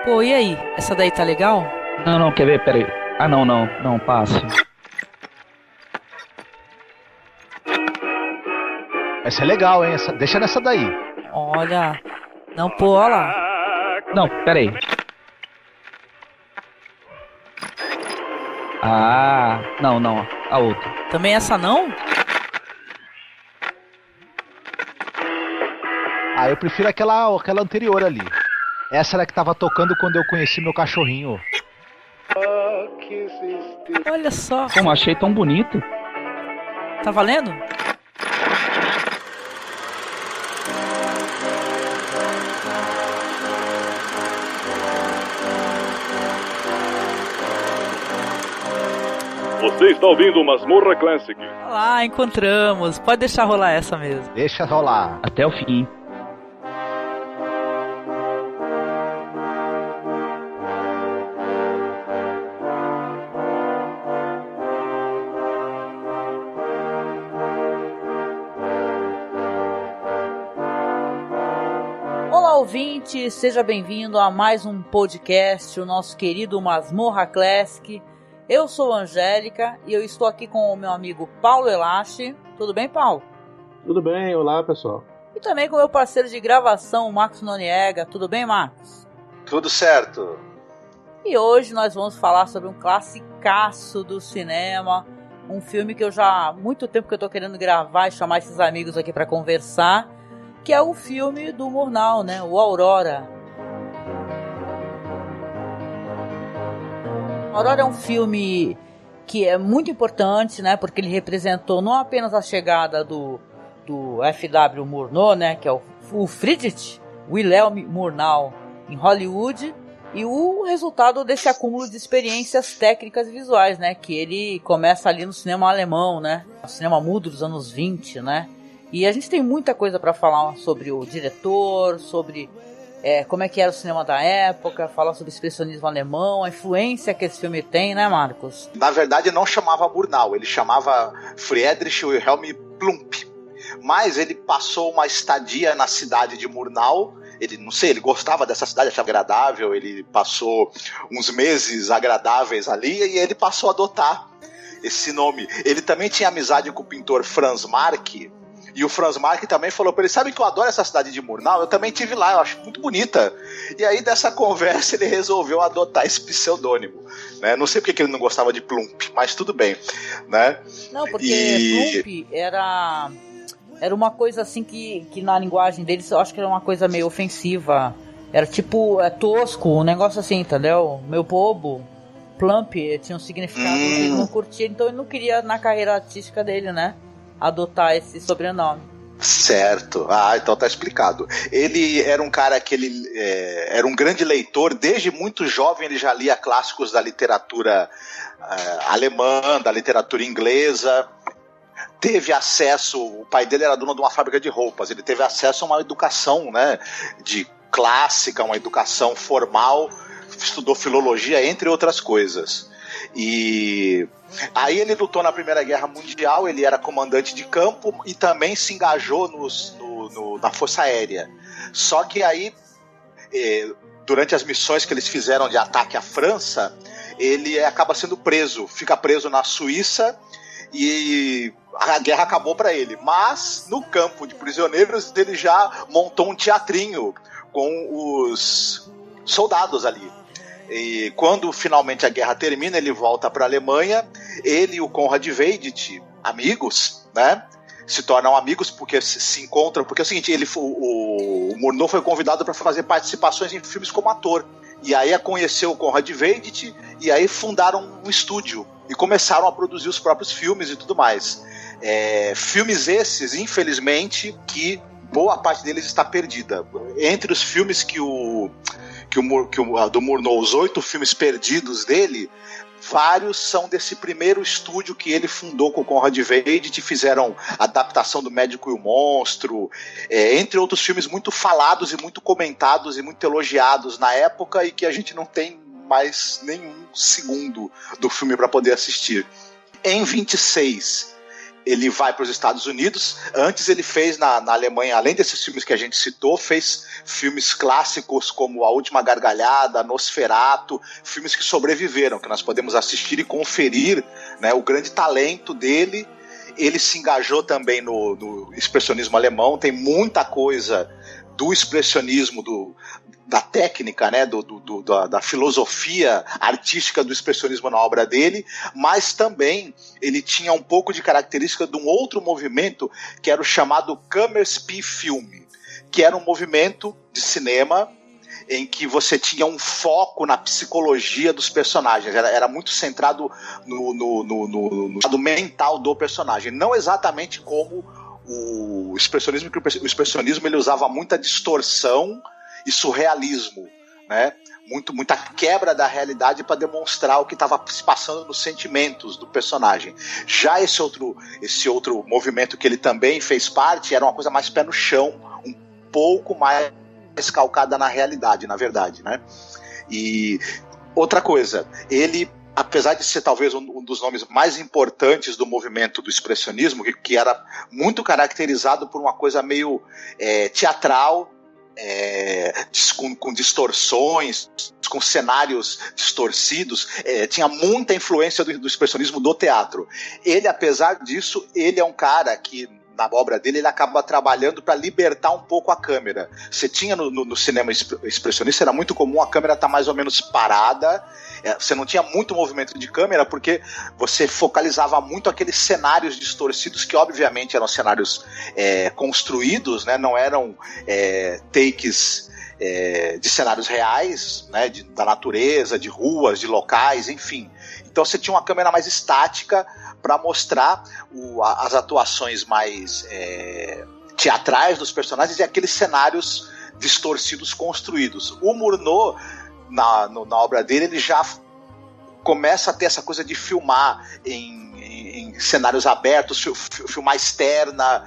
Pô, e aí? Essa daí tá legal? Não, quer ver? Peraí. Ah, não, passo. Essa é legal, hein? Deixa nessa daí. Olha. Não, pô, olha lá. Não, peraí. Ah, não, a outra. Também essa não? Ah, eu prefiro aquela anterior ali. Essa era que tava tocando quando eu conheci meu cachorrinho. Olha só. Como achei tão bonito. Tá valendo? Você está ouvindo Masmorra Classic. Olha lá, encontramos. Pode deixar rolar essa mesmo. Deixa rolar. Até o fim. Olá, ouvinte. Seja bem-vindo a mais um podcast, o nosso querido Masmorra Classic. Eu sou a Angélica e eu estou aqui com o meu amigo Paulo Elache. Tudo bem, Paulo? Tudo bem, olá pessoal. E também com o meu parceiro de gravação, o Marcos Noriega. Tudo bem, Marcos? Tudo certo. E hoje nós vamos falar sobre um classicaço do cinema, um filme que eu já há muito tempo que eu tô querendo gravar e chamar esses amigos aqui para conversar, que é o filme do Murnau, né? O Aurora. Aurora é um filme que é muito importante, né? Porque ele representou não apenas a chegada do F.W. Murnau, né? Que é o Friedrich Wilhelm Murnau em Hollywood, e o resultado desse acúmulo de experiências técnicas e visuais, né? Que ele começa ali no cinema alemão, né? O cinema mudo dos anos 20, né? E a gente tem muita coisa para falar sobre o diretor, sobre como é que era o cinema da época, falar sobre o expressionismo alemão, a influência que esse filme tem, né, Marcos? Na verdade, não chamava Murnau, ele chamava Friedrich Wilhelm Plump. Mas ele passou uma estadia na cidade de Murnau. Ele, não sei, ele gostava dessa cidade, achava agradável, ele passou uns meses agradáveis ali e ele passou a adotar esse nome. Ele também tinha amizade com o pintor Franz Marc, e o Franz Marc também falou pra ele: sabe que eu adoro essa cidade de Murnau? Eu também estive lá, eu acho muito bonita. E aí dessa conversa ele resolveu adotar esse pseudônimo, né? Não sei porque que ele não gostava de Plump, mas tudo bem, né? Não, porque Plump era uma coisa assim que na linguagem deles eu acho que era uma coisa meio ofensiva. Era tipo tosco, um negócio assim, entendeu? Meio bobo. Plump tinha um significado que ele não curtia, então ele não queria na carreira artística dele, né? Adotar esse sobrenome. Certo. Ah, então tá explicado. Ele era um cara que ele era um grande leitor. Desde muito jovem ele já lia clássicos da literatura alemã, da literatura inglesa. Teve acesso, o pai dele era dono de uma fábrica de roupas, ele teve acesso a uma educação, né, de clássica, uma educação formal, estudou filologia, entre outras coisas. E aí ele lutou na Primeira Guerra Mundial, ele era comandante de campo e também se engajou na Força Aérea. Só que aí, durante as missões que eles fizeram de ataque à França, ele acaba sendo preso, fica preso na Suíça e a guerra acabou para ele. Mas no campo de prisioneiros ele já montou um teatrinho com os soldados ali. E quando finalmente a guerra termina, ele volta para a Alemanha. Ele e o Konrad Veidt, amigos, né? Se tornam amigos porque se encontram. Porque é o seguinte, o Murnau foi convidado para fazer participações em filmes como ator. E aí conheceu o Konrad Veidt e aí fundaram um estúdio e começaram a produzir os próprios filmes e tudo mais. Filmes esses, infelizmente, que boa parte deles está perdida. Entre os filmes do Murnau, os 8 filmes perdidos dele, vários são desse primeiro estúdio que ele fundou com o Konrad Veidt, fizeram adaptação do Médico e o Monstro, entre outros filmes muito falados e muito comentados e muito elogiados na época e que a gente não tem mais nenhum segundo do filme para poder assistir. Em 26, ele vai para os Estados Unidos. Antes ele fez na Alemanha, além desses filmes que a gente citou, fez filmes clássicos como A Última Gargalhada, Nosferatu, filmes que sobreviveram, que nós podemos assistir e conferir, né, o grande talento dele. Ele se engajou também no expressionismo alemão, tem muita coisa do expressionismo, da técnica, né, da filosofia artística do expressionismo na obra dele, mas também ele tinha um pouco de característica de um outro movimento que era o chamado Kammerspielfilm, que era um movimento de cinema em que você tinha um foco na psicologia dos personagens, era muito centrado no lado mental do personagem, não exatamente como o expressionismo, que o expressionismo ele usava muita distorção e surrealismo, né? Muita quebra da realidade para demonstrar o que estava se passando nos sentimentos do personagem. Já esse outro movimento que ele também fez parte era uma coisa mais pé no chão, um pouco mais calcada na realidade, na verdade, né? E outra coisa, ele, apesar de ser talvez um dos nomes mais importantes do movimento do expressionismo, que era muito caracterizado por uma coisa meio teatral, com distorções, com cenários distorcidos, tinha muita influência do expressionismo do teatro. Ele, apesar disso, ele é um cara que na obra dele, ele acaba trabalhando para libertar um pouco a câmera. Você tinha no cinema expressionista, era muito comum a câmera estar mais ou menos parada, você não tinha muito movimento de câmera, porque você focalizava muito aqueles cenários distorcidos, que obviamente eram cenários construídos, né? Não eram takes de cenários reais, né? Da natureza, de ruas, de locais, enfim. Então você tinha uma câmera mais estática para mostrar as atuações mais teatrais dos personagens e aqueles cenários distorcidos construídos. O Murnau, na obra dele, ele já começa a ter essa coisa de filmar em cenários abertos, filmar externa,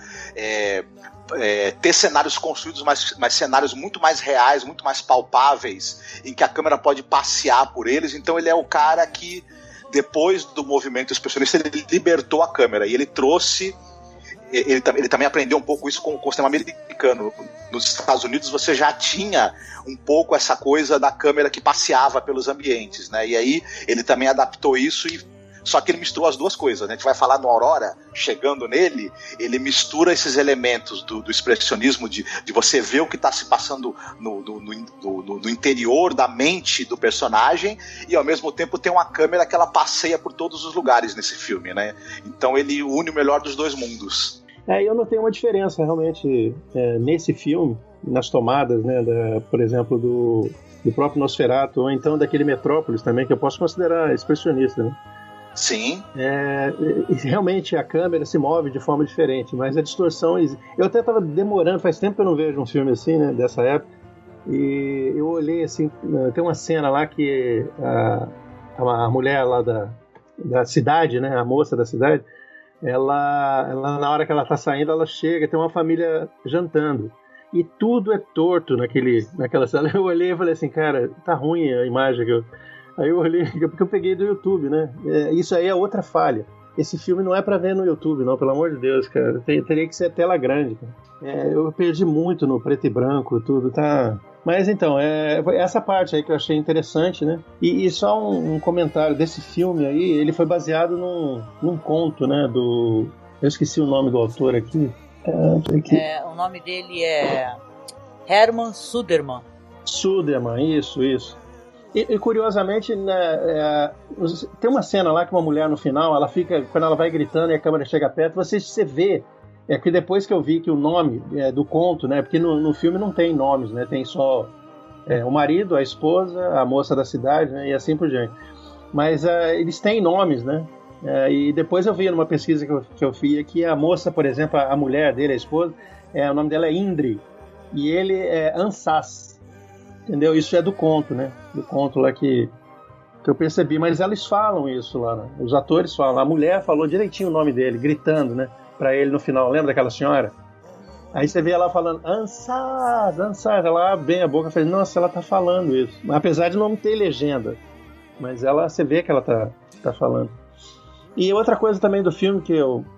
ter cenários construídos, mas cenários muito mais reais, muito mais palpáveis, em que a câmera pode passear por eles. Então ele é o cara que, depois do movimento expressionista, ele libertou a câmera e ele trouxe. Ele também aprendeu um pouco isso com o cinema americano. Nos Estados Unidos você já tinha um pouco essa coisa da câmera que passeava pelos ambientes, né? E aí ele também adaptou isso, só que ele misturou as duas coisas, né? A gente vai falar no Aurora, chegando nele, ele mistura esses elementos do expressionismo, de você ver o que está se passando no interior da mente do personagem, e ao mesmo tempo tem uma câmera que ela passeia por todos os lugares nesse filme, né? Então ele une o melhor dos dois mundos. Eu notei uma diferença realmente nesse filme, nas tomadas, né, por exemplo, do próprio Nosferatu, ou então daquele Metrópolis também, que eu posso considerar expressionista, né? Sim. Realmente a câmera se move de forma diferente, mas a distorção... Eu até estava demorando, faz tempo que eu não vejo um filme assim, né, dessa época, e eu olhei assim, tem uma cena lá que a mulher lá da cidade, né, a moça da cidade, ela na hora que ela está saindo, ela chega, tem uma família jantando, e tudo é torto naquela sala. Eu olhei e falei assim, cara, tá ruim a imagem que eu... Aí eu olhei, porque eu peguei do YouTube, né? Isso aí é outra falha. Esse filme não é pra ver no YouTube, não, pelo amor de Deus, cara. Teria que ser tela grande, cara. Eu perdi muito no preto e branco, tudo, tá... Mas então, essa parte aí que eu achei interessante, né? E só um comentário desse filme aí, ele foi baseado num conto, né? Eu esqueci o nome do autor aqui. O nome dele é Herman Suderman. Suderman, isso. E curiosamente, né, tem uma cena lá que uma mulher no final, ela fica, quando ela vai gritando e a câmera chega perto, você vê, que depois que eu vi que o nome do conto, né, porque no filme não tem nomes, né, tem só o marido, a esposa, a moça da cidade, né, e assim por diante. Mas eles têm nomes, né, e depois eu vi numa pesquisa que eu fiz que a moça, por exemplo, a mulher dele, a esposa, o nome dela é Indri, e ele é Ansas. Entendeu? Isso é do conto, né? Do conto lá que eu percebi. Mas eles falam isso lá, né? Os atores falam. A mulher falou direitinho o nome dele, gritando, né? Pra ele no final. Lembra daquela senhora? Aí você vê ela falando, Ansaz. Ela abre bem a boca e fala, nossa, ela tá falando isso. Apesar de não ter legenda. Mas você vê que ela tá falando. E outra coisa também do filme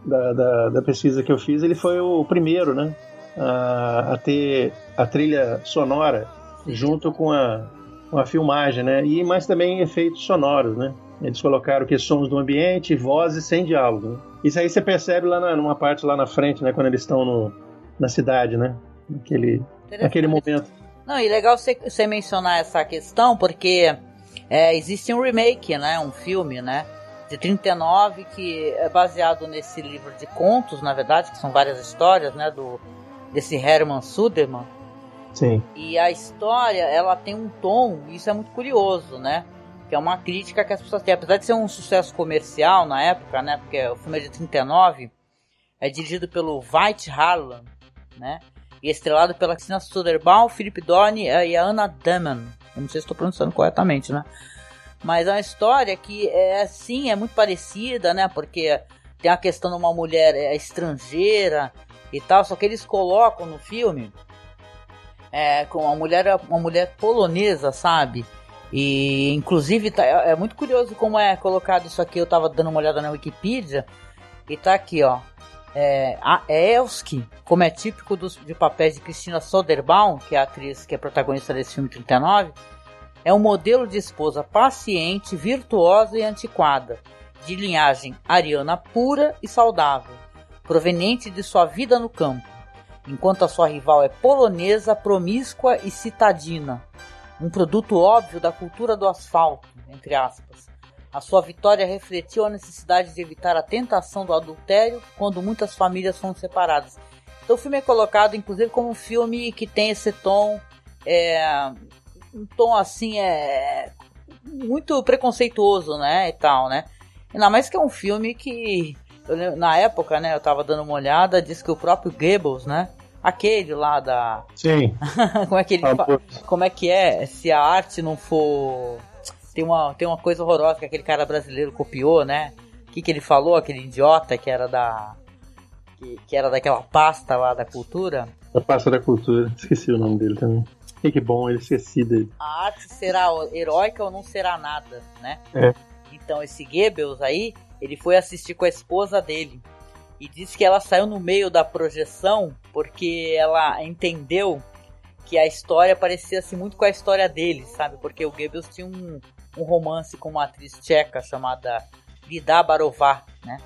da pesquisa que eu fiz, ele foi o primeiro, né, a ter a trilha sonora junto com a filmagem, né, mas também efeitos sonoros, né. Eles colocaram que sons do ambiente, vozes sem diálogo, né? Isso aí você percebe lá numa parte lá na frente, né, quando eles estão na cidade, né, naquele momento. Não, e legal você mencionar essa questão, porque existe um remake, né, um filme, né, de 39, que é baseado nesse livro de contos, na verdade, que são várias histórias, né, desse Herman Suderman. Sim. E a história, ela tem um tom, e isso é muito curioso, né, que é uma crítica que as pessoas têm, apesar de ser um sucesso comercial na época, né, porque o filme é de 39, é dirigido pelo Veit Harlan, né, e estrelado pela Christina Soderbaum, Philip Dorn e a Anna Damon. Eu não sei se estou pronunciando corretamente, né? Mas é uma história que é muito parecida, né? Porque tem a questão de uma mulher estrangeira e tal, só que eles colocam no filme com uma mulher polonesa, sabe? E inclusive é muito curioso como é colocado isso aqui. Eu tava dando uma olhada na Wikipedia e tá aqui, ó. A Elski, como é típico de papéis de Christina Soderbaum, que é a atriz que é protagonista desse filme 39, é um modelo de esposa paciente, virtuosa e antiquada, de linhagem ariana pura e saudável, proveniente de sua vida no campo, enquanto a sua rival é polonesa, promíscua e citadina, um produto óbvio da cultura do asfalto, entre aspas. A sua vitória refletiu a necessidade de evitar a tentação do adultério quando muitas famílias são separadas. Então o filme é colocado, inclusive, como um filme que tem esse tom, um tom assim, muito preconceituoso, né, e tal, né. Ainda mais que é um filme que, na época, né, eu tava dando uma olhada, diz que o próprio Goebbels, né, aquele lá da... Sim. Como é que é? Se a arte não for... Tem uma coisa horrorosa que aquele cara brasileiro copiou, né? O que ele falou, aquele idiota que era que era daquela pasta lá da cultura? A pasta da cultura, esqueci o nome dele também. Que bom, eu esqueci dele. A arte será heróica ou não será nada, né? Então esse Goebbels aí, ele foi assistir com a esposa dele. E disse que ela saiu no meio da projeção porque ela entendeu que a história parecia-se muito com a história dele, sabe? Porque o Goebbels tinha um romance com uma atriz tcheca chamada Vida Barová, né?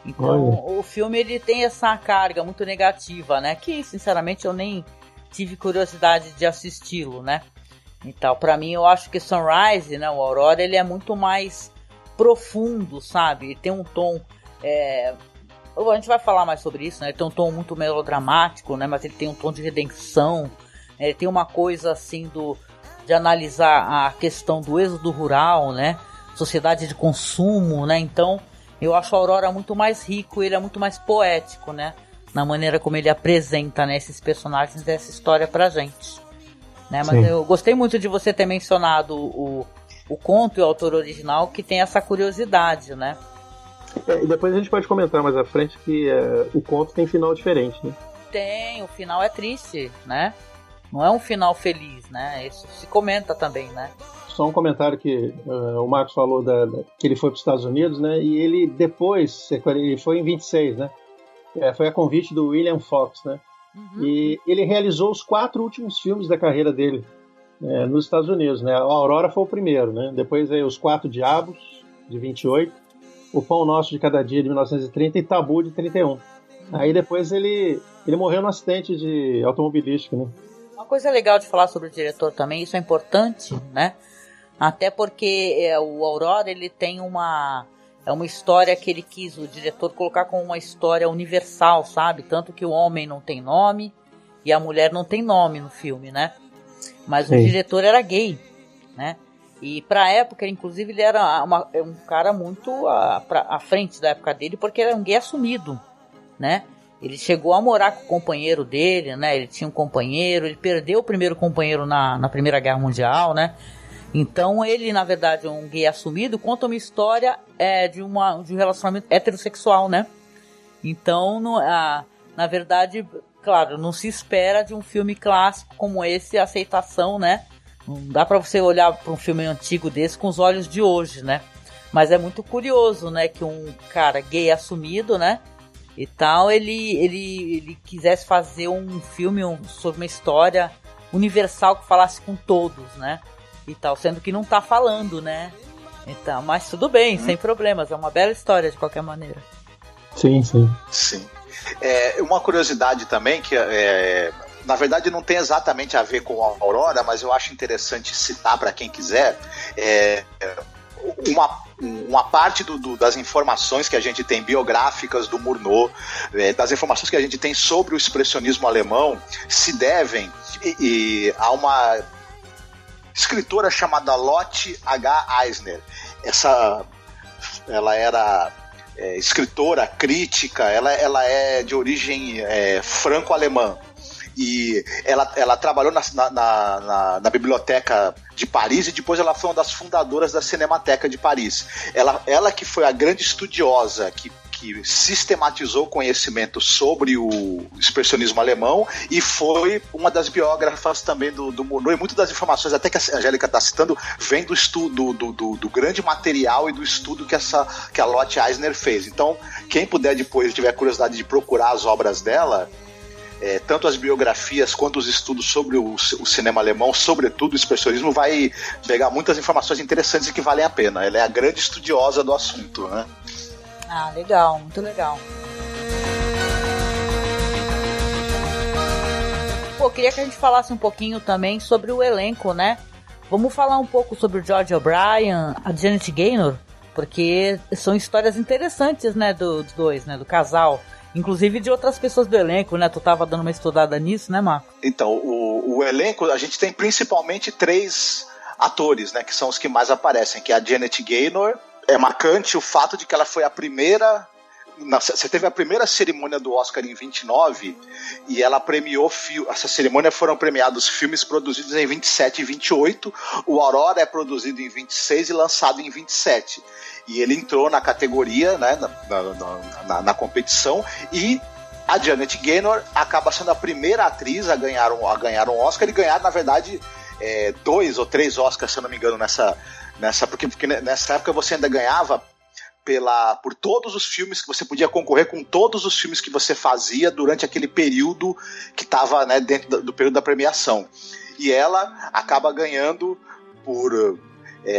Então, o filme ele tem essa carga muito negativa, né? Que, sinceramente, eu nem tive curiosidade de assisti-lo, né? Então, pra mim, eu acho que Sunrise, né? O Aurora, ele é muito mais profundo, sabe? Ele tem um tom... A gente vai falar mais sobre isso, né? Ele tem um tom muito melodramático, né? Mas ele tem um tom de redenção. Ele tem uma coisa assim de analisar a questão do êxodo rural, né? Sociedade de consumo, né? Então, eu acho a Aurora muito mais rico, ele é muito mais poético, né? Na maneira como ele apresenta, né, esses personagens dessa história pra gente. Né? Mas Sim. Eu gostei muito de você ter mencionado o conto e o autor original, que tem essa curiosidade, né? E depois a gente pode comentar mais à frente que o conto tem final diferente, né? Tem, o final é triste, né? Não é um final feliz, né? Isso se comenta também, né? Só um comentário que o Marcos falou que ele foi para os Estados Unidos, né? E ele depois, ele foi em 26, né? Foi a convite do William Fox, né? Uhum. E ele realizou os 4 últimos filmes da carreira dele nos Estados Unidos, né? A Aurora foi o primeiro, né? Depois aí Os 4 Diabos, de 28, O Pão Nosso de Cada Dia, de 1930 e Tabu, de 31. Aí depois ele morreu num acidente automobilístico, né? Uma coisa legal de falar sobre o diretor também, isso é importante, né? Até porque o Aurora, ele tem uma história que ele quis, o diretor, colocar como uma história universal, sabe? Tanto que o homem não tem nome e a mulher não tem nome no filme, né? Mas Sim. O diretor era gay, né? E pra época, inclusive, ele era um cara muito à frente da época dele, porque ele era um gay assumido, né? Ele chegou a morar com o companheiro dele, né? Ele tinha um companheiro, ele perdeu o primeiro companheiro na Primeira Guerra Mundial, né? Então ele, na verdade, é um gay assumido, conta uma história de um relacionamento heterossexual, né? Então, na verdade, claro, não se espera de um filme clássico como esse a aceitação, né? Não dá pra você olhar pra um filme antigo desse com os olhos de hoje, né? Mas é muito curioso, né, que um cara gay assumido, né, e tal, ele quisesse fazer um filme sobre uma história universal que falasse com todos, né, e tal, sendo que não tá falando, né. Então, mas tudo bem, sem problemas, é uma bela história de qualquer maneira. Sim. Sim. Uma curiosidade também, que na verdade não tem exatamente a ver com a Aurora, mas eu acho interessante citar para quem quiser, uma parte das informações que a gente tem biográficas do Murnau, das informações que a gente tem sobre o expressionismo alemão, se devem a uma escritora chamada Lotte H. Eisner. Ela era escritora, crítica, ela é de origem franco-alemã. E ela trabalhou na biblioteca de Paris e depois ela foi uma das fundadoras da Cinemateca de Paris. Ela que foi a grande estudiosa que sistematizou o conhecimento sobre o expressionismo alemão e foi uma das biógrafas também do Murnau, e muitas das informações até que a Angélica está citando vem do estudo do grande material e do estudo que a Lotte Eisner fez. Então, quem puder depois tiver curiosidade de procurar as obras dela, tanto as biografias quanto os estudos sobre o cinema alemão, sobretudo o expressionismo, vai pegar muitas informações interessantes e que valem a pena. Ela é a grande estudiosa do assunto, né? Ah, legal, muito legal. Pô, queria que a gente falasse um pouquinho também sobre o elenco, né? Vamos falar um pouco sobre o George O'Brien, a Janet Gaynor, porque são histórias interessantes, né, dos dois, né, do casal. Inclusive de outras pessoas do elenco, né? Tu tava dando uma estudada nisso, né, Marco? Então, o elenco, a gente tem principalmente 3 atores, né? Que são os que mais aparecem, que é a Janet Gaynor. É marcante o fato de que ela foi a primeira... Você teve a primeira cerimônia do Oscar em 29 e ela premiou... Essa cerimônia foram premiados filmes produzidos em 27 e 28. O Aurora é produzido em 26 e lançado em 27. E ele entrou na categoria, né, na competição, e a Janet Gaynor acaba sendo a primeira atriz a ganhar um Oscar, e ganhar, na verdade, 2 ou 3 Oscars, se eu não me engano, porque nessa época você ainda ganhava por todos os filmes que você podia concorrer com todos os filmes que você fazia durante aquele período que estava, né, dentro do período da premiação. E ela acaba ganhando por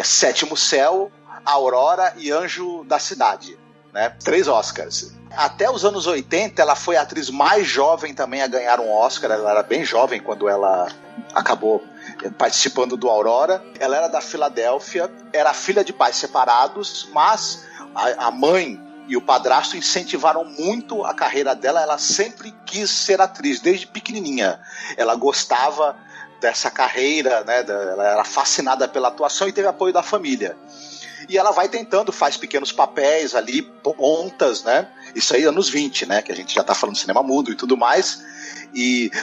Sétimo Céu, Aurora e Anjo da Cidade, né? 3 Oscars. Até os anos 80, ela foi a atriz mais jovem também a ganhar um Oscar. Ela era bem jovem quando ela acabou participando do Aurora. Ela era da Filadélfia, era filha de pais separados, mas a mãe e o padrasto incentivaram muito a carreira dela. Ela sempre quis ser atriz, desde pequenininha. Ela gostava dessa carreira, né? Ela era fascinada pela atuação e teve apoio da família. E ela vai tentando, faz pequenos papéis ali, pontas, né? Isso aí anos 20, né? Que a gente já tá falando de cinema mudo e tudo mais.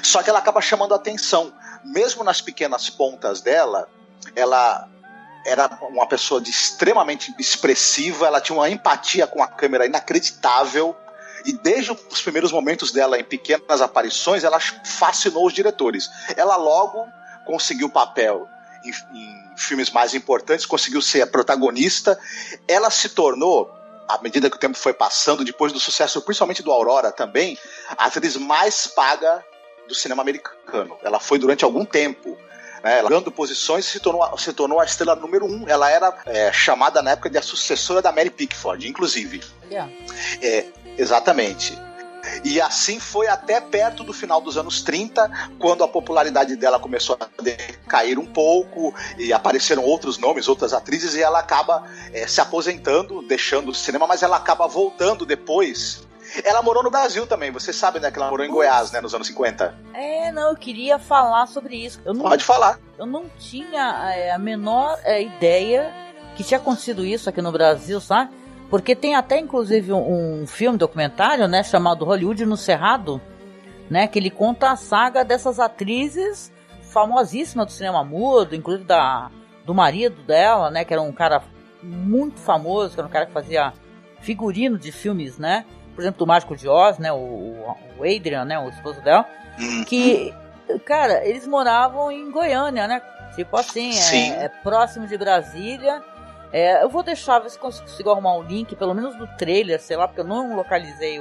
Só que ela acaba chamando a atenção. Mesmo nas pequenas pontas dela, ela era uma pessoa extremamente expressiva, ela tinha uma empatia com a câmera inacreditável. E desde os primeiros momentos dela em pequenas aparições, ela fascinou os diretores. Ela logo conseguiu papel em filmes mais importantes, conseguiu ser a protagonista. Ela se tornou, à medida que o tempo foi passando, depois do sucesso principalmente do Aurora também, a atriz mais paga do cinema americano. Ela foi durante algum tempo, né, ela ganhando posições, se tornou a estrela número 1. Ela era chamada na época de a sucessora da Mary Pickford, inclusive. Exatamente. E assim foi até perto do final dos anos 30, quando a popularidade dela começou a decair um pouco e apareceram outros nomes, outras atrizes, e ela acaba se aposentando, deixando o cinema, mas ela acaba voltando depois. Ela morou no Brasil também, você sabe, né, que ela morou em Goiás, né, nos anos 50. Eu queria falar sobre isso. Pode falar. Eu não tinha a menor ideia que tinha acontecido isso aqui no Brasil, sabe? Porque tem até, inclusive, um filme documentário, né, chamado Hollywood no Cerrado, né, que ele conta a saga dessas atrizes famosíssimas do cinema mudo, inclusive do marido dela, né, que era um cara muito famoso, que era um cara que fazia figurino de filmes, né, por exemplo, do Mágico de Oz, né, o Adrian, né, o esposo dela, que, cara, eles moravam em Goiânia, né, tipo assim, é próximo de Brasília. Eu vou deixar, ver se consigo arrumar um link, pelo menos do trailer, sei lá, porque eu não localizei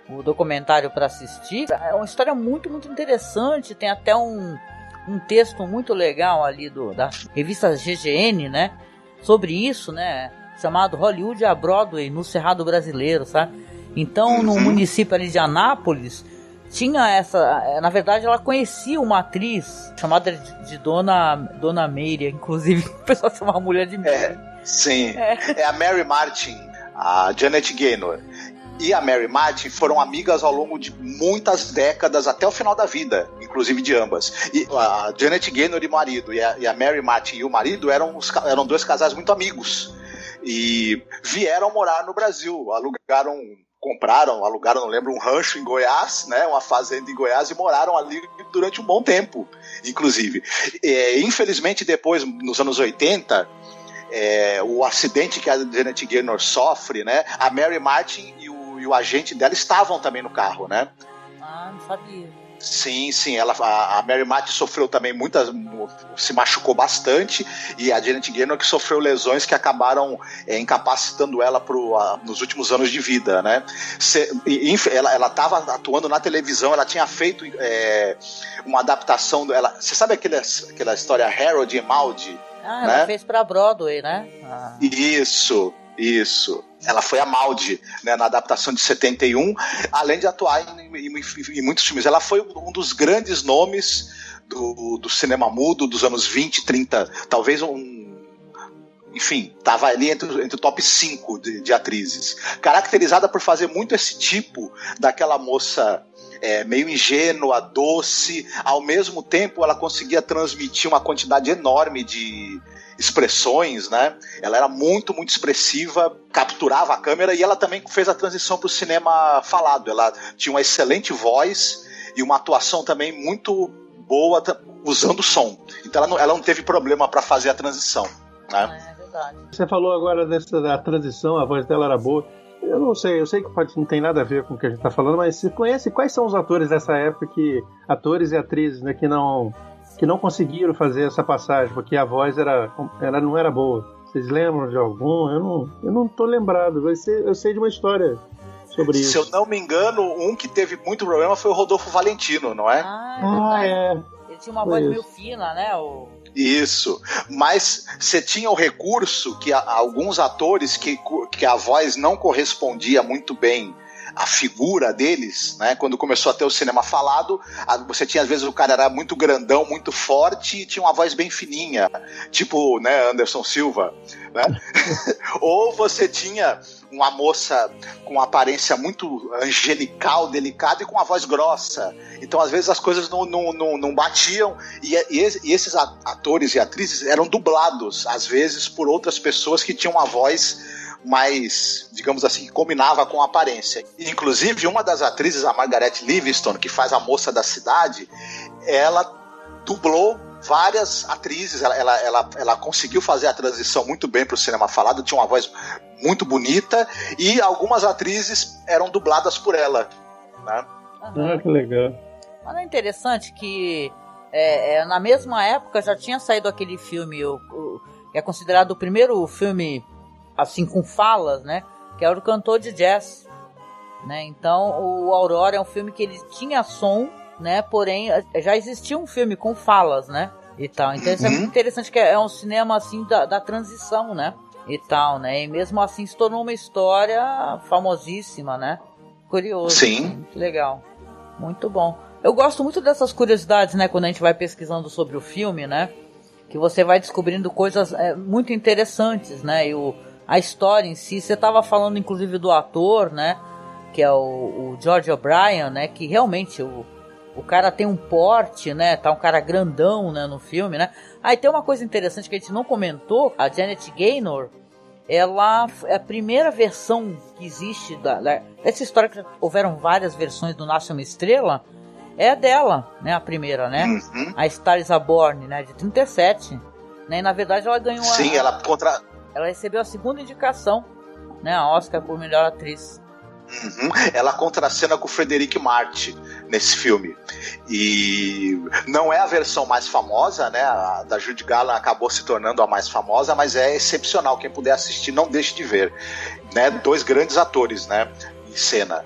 o documentário para assistir. É uma história muito, muito interessante, tem até um texto muito legal ali da revista GGN, né, sobre isso, né, chamado Hollywood a Broadway no Cerrado Brasileiro, sabe? Então, no município ali de Anápolis, tinha na verdade ela conhecia uma atriz chamada de Dona Meire, inclusive o pessoal chama a mulher de Meire. Sim, é a Mary Martin, a Janet Gaynor. E a Mary Martin foram amigas ao longo de muitas décadas, até o final da vida, inclusive de ambas. E a Janet Gaynor e o marido, e a Mary Martin e o marido eram dois casais muito amigos. E vieram morar no Brasil, alugaram, não lembro, um rancho em Goiás, né, uma fazenda em Goiás, e moraram ali durante um bom tempo, inclusive. Infelizmente, depois, nos anos 80, o acidente que a Janet Gaynor sofre, né, a Mary Martin e o agente dela estavam também no carro, né? Ah, não sabia. Sim, a Mary Martin sofreu também se machucou bastante, e a Janet Gaynor que sofreu lesões que acabaram incapacitando ela nos últimos anos de vida, né? Ela estava atuando na televisão, ela tinha feito uma adaptação você sabe aquela história Harold e Maude? Ah, ela fez pra Broadway, né? Ah. Isso. Ela foi a Maude, né, na adaptação de 71, além de atuar em muitos filmes. Ela foi um dos grandes nomes do cinema mudo dos anos 20, 30, talvez enfim, estava ali entre o top 5 de atrizes. Caracterizada por fazer muito esse tipo daquela moça meio ingênua, doce. Ao mesmo tempo, ela conseguia transmitir uma quantidade enorme de expressões, né? Ela era muito, muito expressiva, capturava a câmera, e ela também fez a transição para o cinema falado. Ela tinha uma excelente voz e uma atuação também muito boa usando som. Então ela não teve problema para fazer a transição, né? É verdade. Você falou agora da transição, a voz dela era boa. Eu não sei, eu sei que não tem nada a ver com o que a gente está falando, mas você conhece quais são os atores dessa época, atores e atrizes, né, que não conseguiram fazer essa passagem, porque a voz ela não era boa? Vocês lembram de algum? Eu não tô lembrado, eu sei de uma história sobre isso. Se eu não me engano, um que teve muito problema foi o Rodolfo Valentino, não é? Ele tinha uma voz meio fina, né? Isso, mas você tinha o recurso que alguns atores que a voz não correspondia muito bem à figura deles, né? Quando começou a ter o cinema falado, você tinha, às vezes, o cara era muito grandão, muito forte, e tinha uma voz bem fininha, tipo, né, Anderson Silva, né? Ou você tinha uma moça com uma aparência muito angelical, delicada, e com uma voz grossa. Então, às vezes, as coisas não batiam, e esses atores e atrizes eram dublados, às vezes, por outras pessoas que tinham uma voz mais, digamos assim, que combinava com a aparência. Inclusive, uma das atrizes, a Margaret Livingston, que faz a Moça da Cidade, ela dublou várias atrizes, ela conseguiu fazer a transição muito bem para o cinema falado, tinha uma voz muito bonita, e algumas atrizes eram dubladas por ela, né? Ah, que legal. Mas é interessante que na mesma época já tinha saído aquele filme, que é considerado o primeiro filme assim com falas, né? Que é o Cantor de Jazz, né? Então o Aurora é um filme que ele tinha som, né? Porém já existia um filme com falas, né? E tal. Então isso é muito interessante, que é um cinema assim da transição, né? E tal, né? E mesmo assim se tornou uma história famosíssima, né? Curioso. Sim. Muito legal. Muito bom. Eu gosto muito dessas curiosidades, né? Quando a gente vai pesquisando sobre o filme, né? Que você vai descobrindo coisas muito interessantes, né? E a história em si, você estava falando inclusive do ator, né? Que é o George O'Brien, né? Que realmente o cara tem um porte, né? Tá um cara grandão, né? No filme, né? E tem uma coisa interessante que a gente não comentou. A Janet Gaynor, ela é a primeira versão que existe dessa história, que houveram várias versões do Nasce uma Estrela, é dela, né? A primeira, né? A Star is Born, né? De 37. Né? E na verdade ela ganhou ela recebeu a segunda indicação, né, a Oscar por melhor atriz. Ela contracena com o Frederic March nesse filme. E não é a versão mais famosa, né? A da Judy Garland acabou se tornando a mais famosa, mas é excepcional. Quem puder assistir, não deixe de ver. Né? 2 grandes atores, né? Em cena.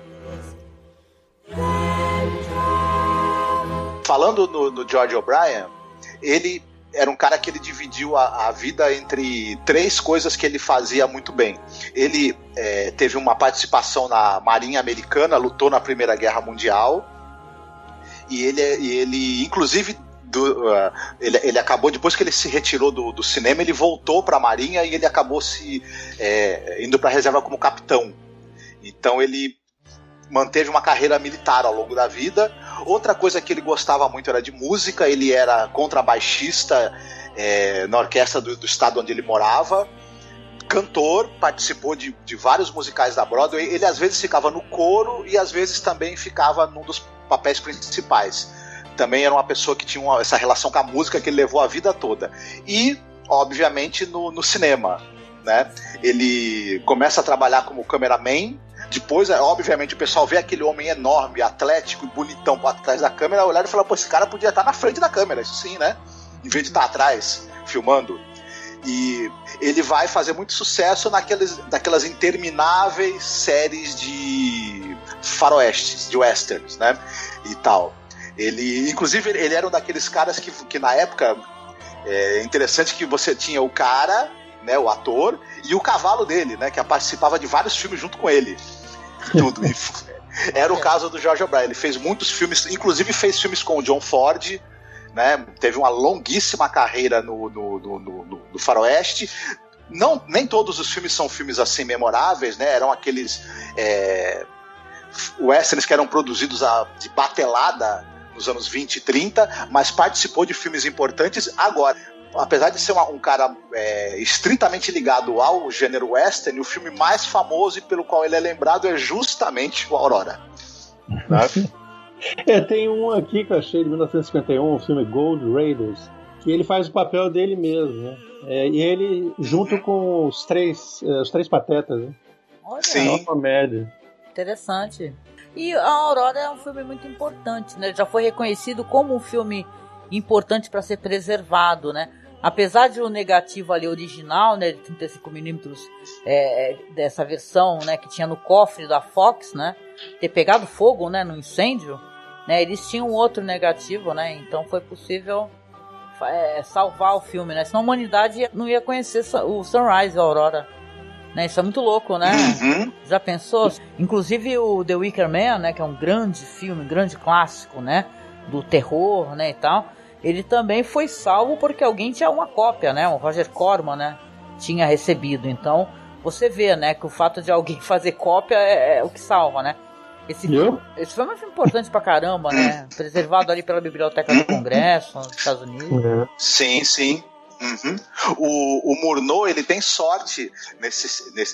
Falando no George O'Brien, ele era um cara que ele dividiu a vida entre 3 coisas que ele fazia muito bem. Ele teve uma participação na Marinha Americana, lutou na Primeira Guerra Mundial, e ele inclusive, ele acabou, depois que ele se retirou do cinema, ele voltou para a Marinha e ele acabou indo para a reserva como capitão. Então ele manteve uma carreira militar ao longo da vida. Outra coisa que ele gostava muito era de música. Ele era contrabaixista na orquestra do estado onde ele morava, cantor, participou de vários musicais da Broadway. Ele às vezes ficava no coro e às vezes também ficava num dos papéis principais. Também era uma pessoa que tinha essa relação com a música que ele levou a vida toda. E, obviamente, no cinema, né? Ele começa a trabalhar como cameraman. Depois, obviamente, o pessoal vê aquele homem enorme, atlético e bonitão por trás da câmera, olhar e falar, pô, esse cara podia estar na frente da câmera, isso sim, né? Em vez de estar atrás, filmando. E ele vai fazer muito sucesso daquelas intermináveis séries de faroestes, de westerns, né? E tal. Inclusive, ele era um daqueles caras que na época, é interessante que você tinha o cara, né, o ator, e o cavalo dele, né, que participava de vários filmes junto com ele. Tudo. Era o caso do George O'Brien. Ele fez muitos filmes, inclusive fez filmes com o John Ford, né, teve uma longuíssima carreira no faroeste. Nem todos os filmes são filmes assim memoráveis, né, eram aqueles westerns que eram produzidos de batelada nos anos 20 e 30, mas participou de filmes importantes. Agora, apesar de ser um cara estritamente ligado ao gênero western, o filme mais famoso e pelo qual ele é lembrado é justamente o Aurora. Né? Tem um aqui que eu achei de 1951, o filme Gold Raiders, que ele faz o papel dele mesmo, né? E ele junto com os três patetas, né? Olha, sim. É uma média. Interessante. E a Aurora é um filme muito importante, né? Ele já foi reconhecido como um filme importante para ser preservado, né? Apesar de o negativo ali original, né, de 35mm, dessa versão, né, que tinha no cofre da Fox, né, ter pegado fogo, né, no incêndio, né, eles tinham outro negativo, né, então foi possível salvar o filme, né, senão a humanidade não ia conhecer o Sunrise, a Aurora, né, isso é muito louco, né, Já pensou? Inclusive o The Wicker Man, né, que é um grande filme, um grande clássico, né, do terror, né, e tal, ele também foi salvo porque alguém tinha uma cópia, né? O Roger Corman, né? Tinha recebido. Então, você vê, né? Que o fato de alguém fazer cópia é o que salva, né? Esse filme é um filme importante pra caramba, né? Preservado ali pela Biblioteca do Congresso, nos Estados Unidos. Sim, sim. O Murnau, ele tem sorte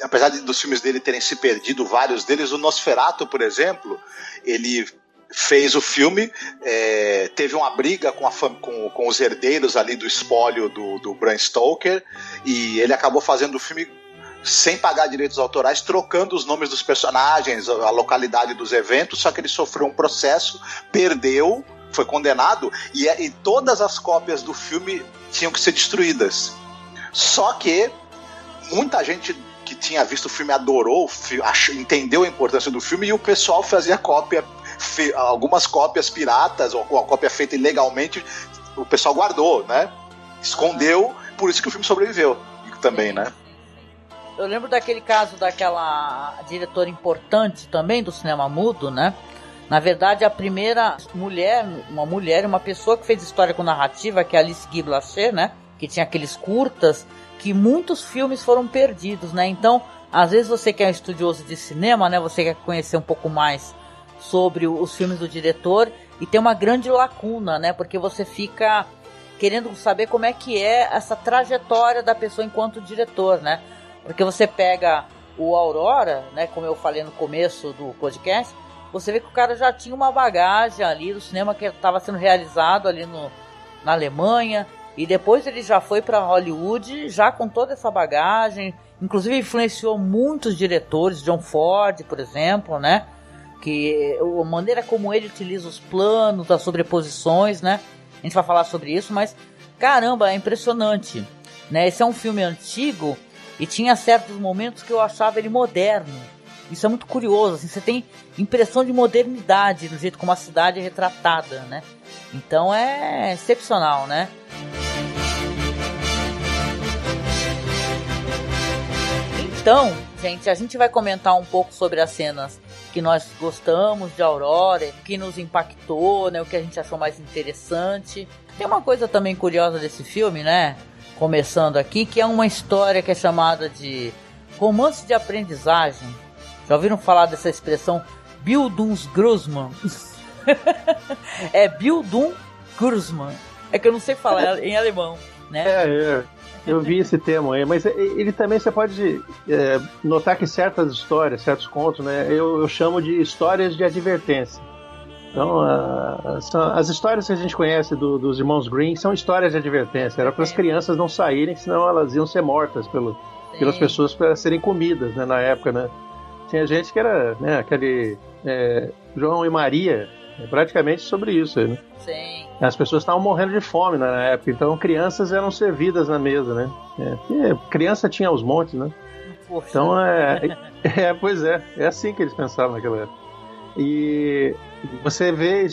apesar dos filmes dele terem se perdido, vários deles. O Nosferatu, por exemplo, ele fez o filme, teve uma briga com os herdeiros ali do espólio do Bram Stoker, e ele acabou fazendo o filme sem pagar direitos autorais, trocando os nomes dos personagens, a localidade dos eventos, só que ele sofreu um processo, perdeu, foi condenado, e todas as cópias do filme tinham que ser destruídas. Só que muita gente que tinha visto o filme adorou, entendeu a importância do filme, e o pessoal fazia algumas cópias piratas, ou a cópia feita ilegalmente, o pessoal guardou, né? Escondeu, por isso que o filme sobreviveu também, né? Eu lembro daquele caso daquela diretora importante também do cinema mudo, né? Na verdade, a primeira uma pessoa que fez história com narrativa, que é Alice Guy Blaché, né? Que tinha aqueles curtas, que muitos filmes foram perdidos, né? Então, às vezes você que é um estudioso de cinema, né? Você quer conhecer um pouco mais sobre os filmes do diretor e tem uma grande lacuna, né? Porque você fica querendo saber como é que é essa trajetória da pessoa enquanto diretor, né? Porque você pega o Aurora, né? Como eu falei no começo do podcast, você vê que o cara já tinha uma bagagem ali do cinema que estava sendo realizado ali na Alemanha, E depois ele já foi para Hollywood, já com toda essa bagagem, inclusive influenciou muitos diretores, John Ford, por exemplo, né? Que a maneira como ele utiliza os planos, as sobreposições, né? A gente vai falar sobre isso, mas caramba, é impressionante, né? Esse é um filme antigo e tinha certos momentos que eu achava ele moderno. Isso é muito curioso, assim, você tem impressão de modernidade no jeito como a cidade é retratada, né? Então é excepcional, né? Então, gente, a gente vai comentar um pouco sobre as cenas que nós gostamos de Aurora, o que nos impactou, né, o que a gente achou mais interessante. Tem uma coisa também curiosa desse filme, né? Começando aqui, que é uma história que é chamada de romance de aprendizagem. Já ouviram falar dessa expressão Bildungsgrusman? É Bildungsgrusman. É que eu não sei falar em alemão, né? Eu vi esse termo aí, mas ele também, você pode notar que certas histórias, certos contos, né, eu chamo de histórias de advertência. Então, as histórias que a gente conhece dos irmãos Grimm são histórias de advertência. Era para as crianças não saírem, senão elas iam ser mortas pelas pessoas para serem comidas, né, na época, né? Tinha gente que era, né, aquele João e Maria, praticamente sobre isso aí, né? Sim. As pessoas estavam morrendo de fome na época, então crianças eram servidas na mesa, né? Criança tinha aos montes, né? Poxa. Então, pois é assim que eles pensavam naquela época. E você vê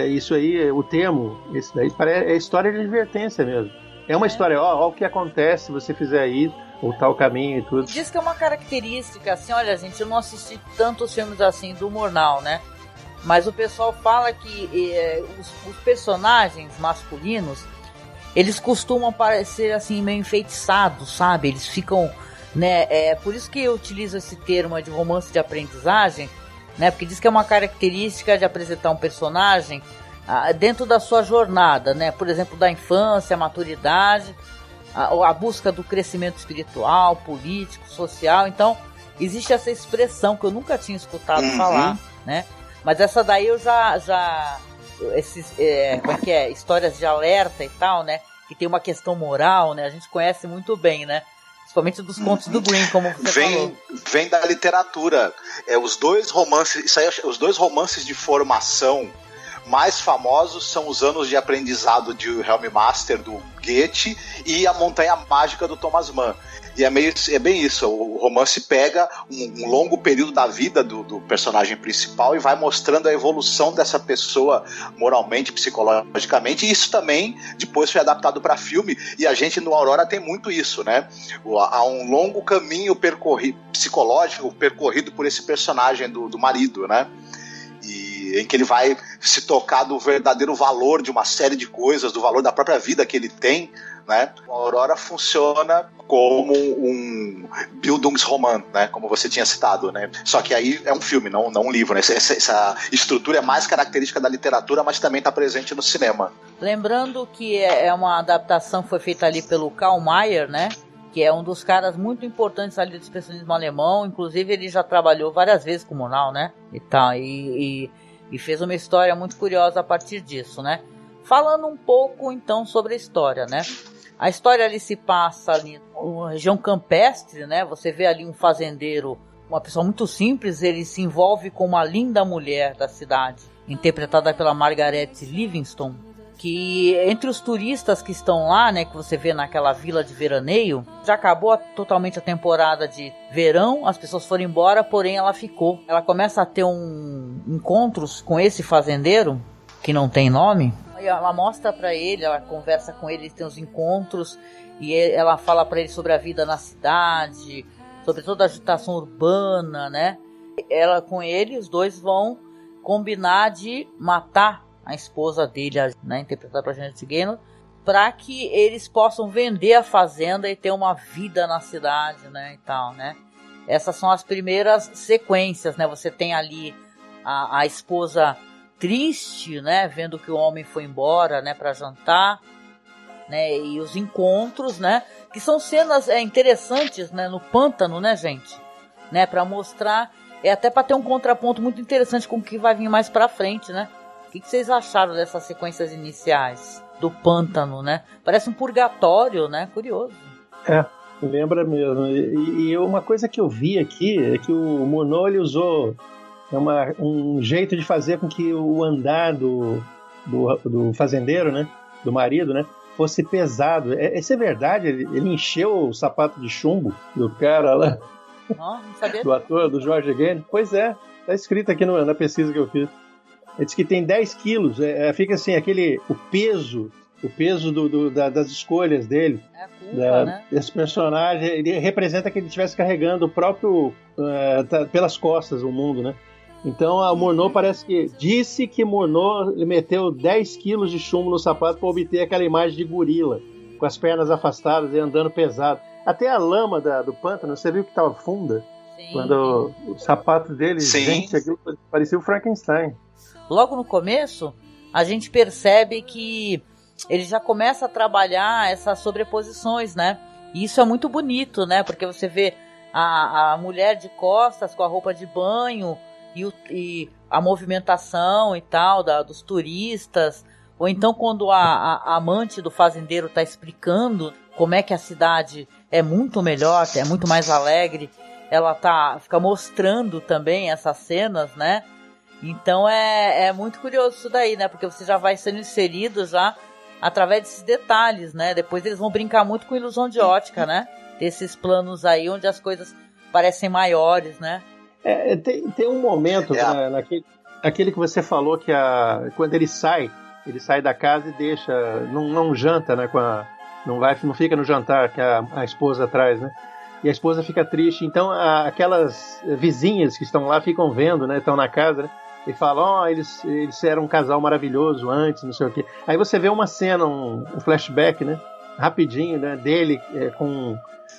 isso aí, o termo, esse daí é história de advertência mesmo. É uma história, ó, o que acontece se você fizer isso, ou tal caminho e tudo. Diz que é uma característica, assim, olha, gente, eu não assisti tantos filmes assim do Murnau, né? Mas o pessoal fala que os personagens masculinos, eles costumam parecer assim meio enfeitiçados, sabe? Eles ficam, né? Por isso que eu utilizo esse termo de romance de aprendizagem, né? Porque diz que é uma característica de apresentar um personagem dentro da sua jornada, né? Por exemplo, da infância, a maturidade, a busca do crescimento espiritual, político, social. Então, existe essa expressão que eu nunca tinha escutado falar, né? Mas essa daí eu como é que é? Histórias de alerta e tal, né? Que tem uma questão moral, né? A gente conhece muito bem, né? Principalmente dos contos do Grimm, como você falou. Vem da literatura. Os dois romances de formação mais famosos são os Anos de Aprendizado de Wilhelm Master, do Goethe, e A Montanha Mágica, do Thomas Mann. E é bem isso, o romance pega um longo período da vida do personagem principal e vai mostrando a evolução dessa pessoa moralmente, psicologicamente, e isso também depois foi adaptado para filme, e a gente no Aurora tem muito isso, né? Há um longo caminho psicológico percorrido por esse personagem do marido, né? Em que ele vai se tocar do verdadeiro valor de uma série de coisas, do valor da própria vida que ele tem, né? A Aurora funciona como um Bildungsroman, né? Como você tinha citado, né? Só que aí é um filme, não um livro, né? Essa estrutura é mais característica da literatura, mas também está presente no cinema. Lembrando que é uma adaptação que foi feita ali pelo Karl Mayer, né? Que é um dos caras muito importantes ali do expressionismo alemão. Inclusive ele já trabalhou várias vezes com o Murnau, né? E fez uma história muito curiosa a partir disso, né? Falando um pouco então sobre a história, né? A história ali se passa ali numa região campestre, né? Você vê ali um fazendeiro, uma pessoa muito simples, ele se envolve com uma linda mulher da cidade, interpretada pela Margaret Livingston, que entre os turistas que estão lá, né, que você vê naquela vila de veraneio, já acabou totalmente a temporada de verão, as pessoas foram embora, porém ela ficou. Ela começa a ter encontros com esse fazendeiro, que não tem nome, e ela mostra pra ele, ela conversa com ele, tem os encontros, e ela fala pra ele sobre a vida na cidade, sobre toda a agitação urbana, né? Ela com ele, os dois vão combinar de matar a esposa dele, né, interpretada por Janet Gaynor, para que eles possam vender a fazenda e ter uma vida na cidade, né, e tal, né. Essas são as primeiras sequências, né. Você tem ali a esposa triste, né, vendo que o homem foi embora, né, para jantar, né, e os encontros, né, que são cenas interessantes, né, no pântano, né, gente, né, para mostrar, até para ter um contraponto muito interessante com o que vai vir mais para frente, né. O que vocês acharam dessas sequências iniciais do pântano, né? Parece um purgatório, né? Curioso. Lembra mesmo. E uma coisa que eu vi aqui é que o Murnau, ele usou um jeito de fazer com que o andar do fazendeiro, né? Do marido, né? Fosse pesado. Isso é verdade? Ele encheu o sapato de chumbo do cara lá. Não sabia. Do ator, do George Gane. Pois é, tá escrito aqui na pesquisa que eu fiz. Ele diz que tem 10 quilos. Fica assim, o peso das escolhas dele. É a culpa, né? Esse personagem, ele representa que ele estivesse carregando o próprio, pelas costas, o mundo, né? Então a Murnau parece que disse que Murnau meteu 10 quilos de chumbo no sapato para obter aquela imagem de gorila, com as pernas afastadas e andando pesado. Até a lama do pântano, você viu que estava funda? Sim. Quando o sapato dele, gente, aquilo parecia o Frankenstein. Logo no começo, a gente percebe que ele já começa a trabalhar essas sobreposições, né? E isso é muito bonito, né? Porque você vê a mulher de costas com a roupa de banho e a movimentação e tal dos turistas. Ou então quando a amante do fazendeiro está explicando como é que a cidade é muito melhor, é muito mais alegre, ela fica mostrando também essas cenas, né? Então é muito curioso isso daí, né? Porque você já vai sendo inserido já através desses detalhes, né? Depois eles vão brincar muito com ilusão de ótica, né? Desses planos aí onde as coisas parecem maiores, né? Tem um momento, naquele que você falou que quando ele sai da casa e deixa, não janta, né? Não fica no jantar que a esposa traz, né? E a esposa fica triste. Então aquelas vizinhas que estão lá ficam vendo, né? Estão na casa, né? E falam, eles eram um casal maravilhoso antes, não sei o quê. Aí você vê uma cena, um flashback, né? Rapidinho, né? Dele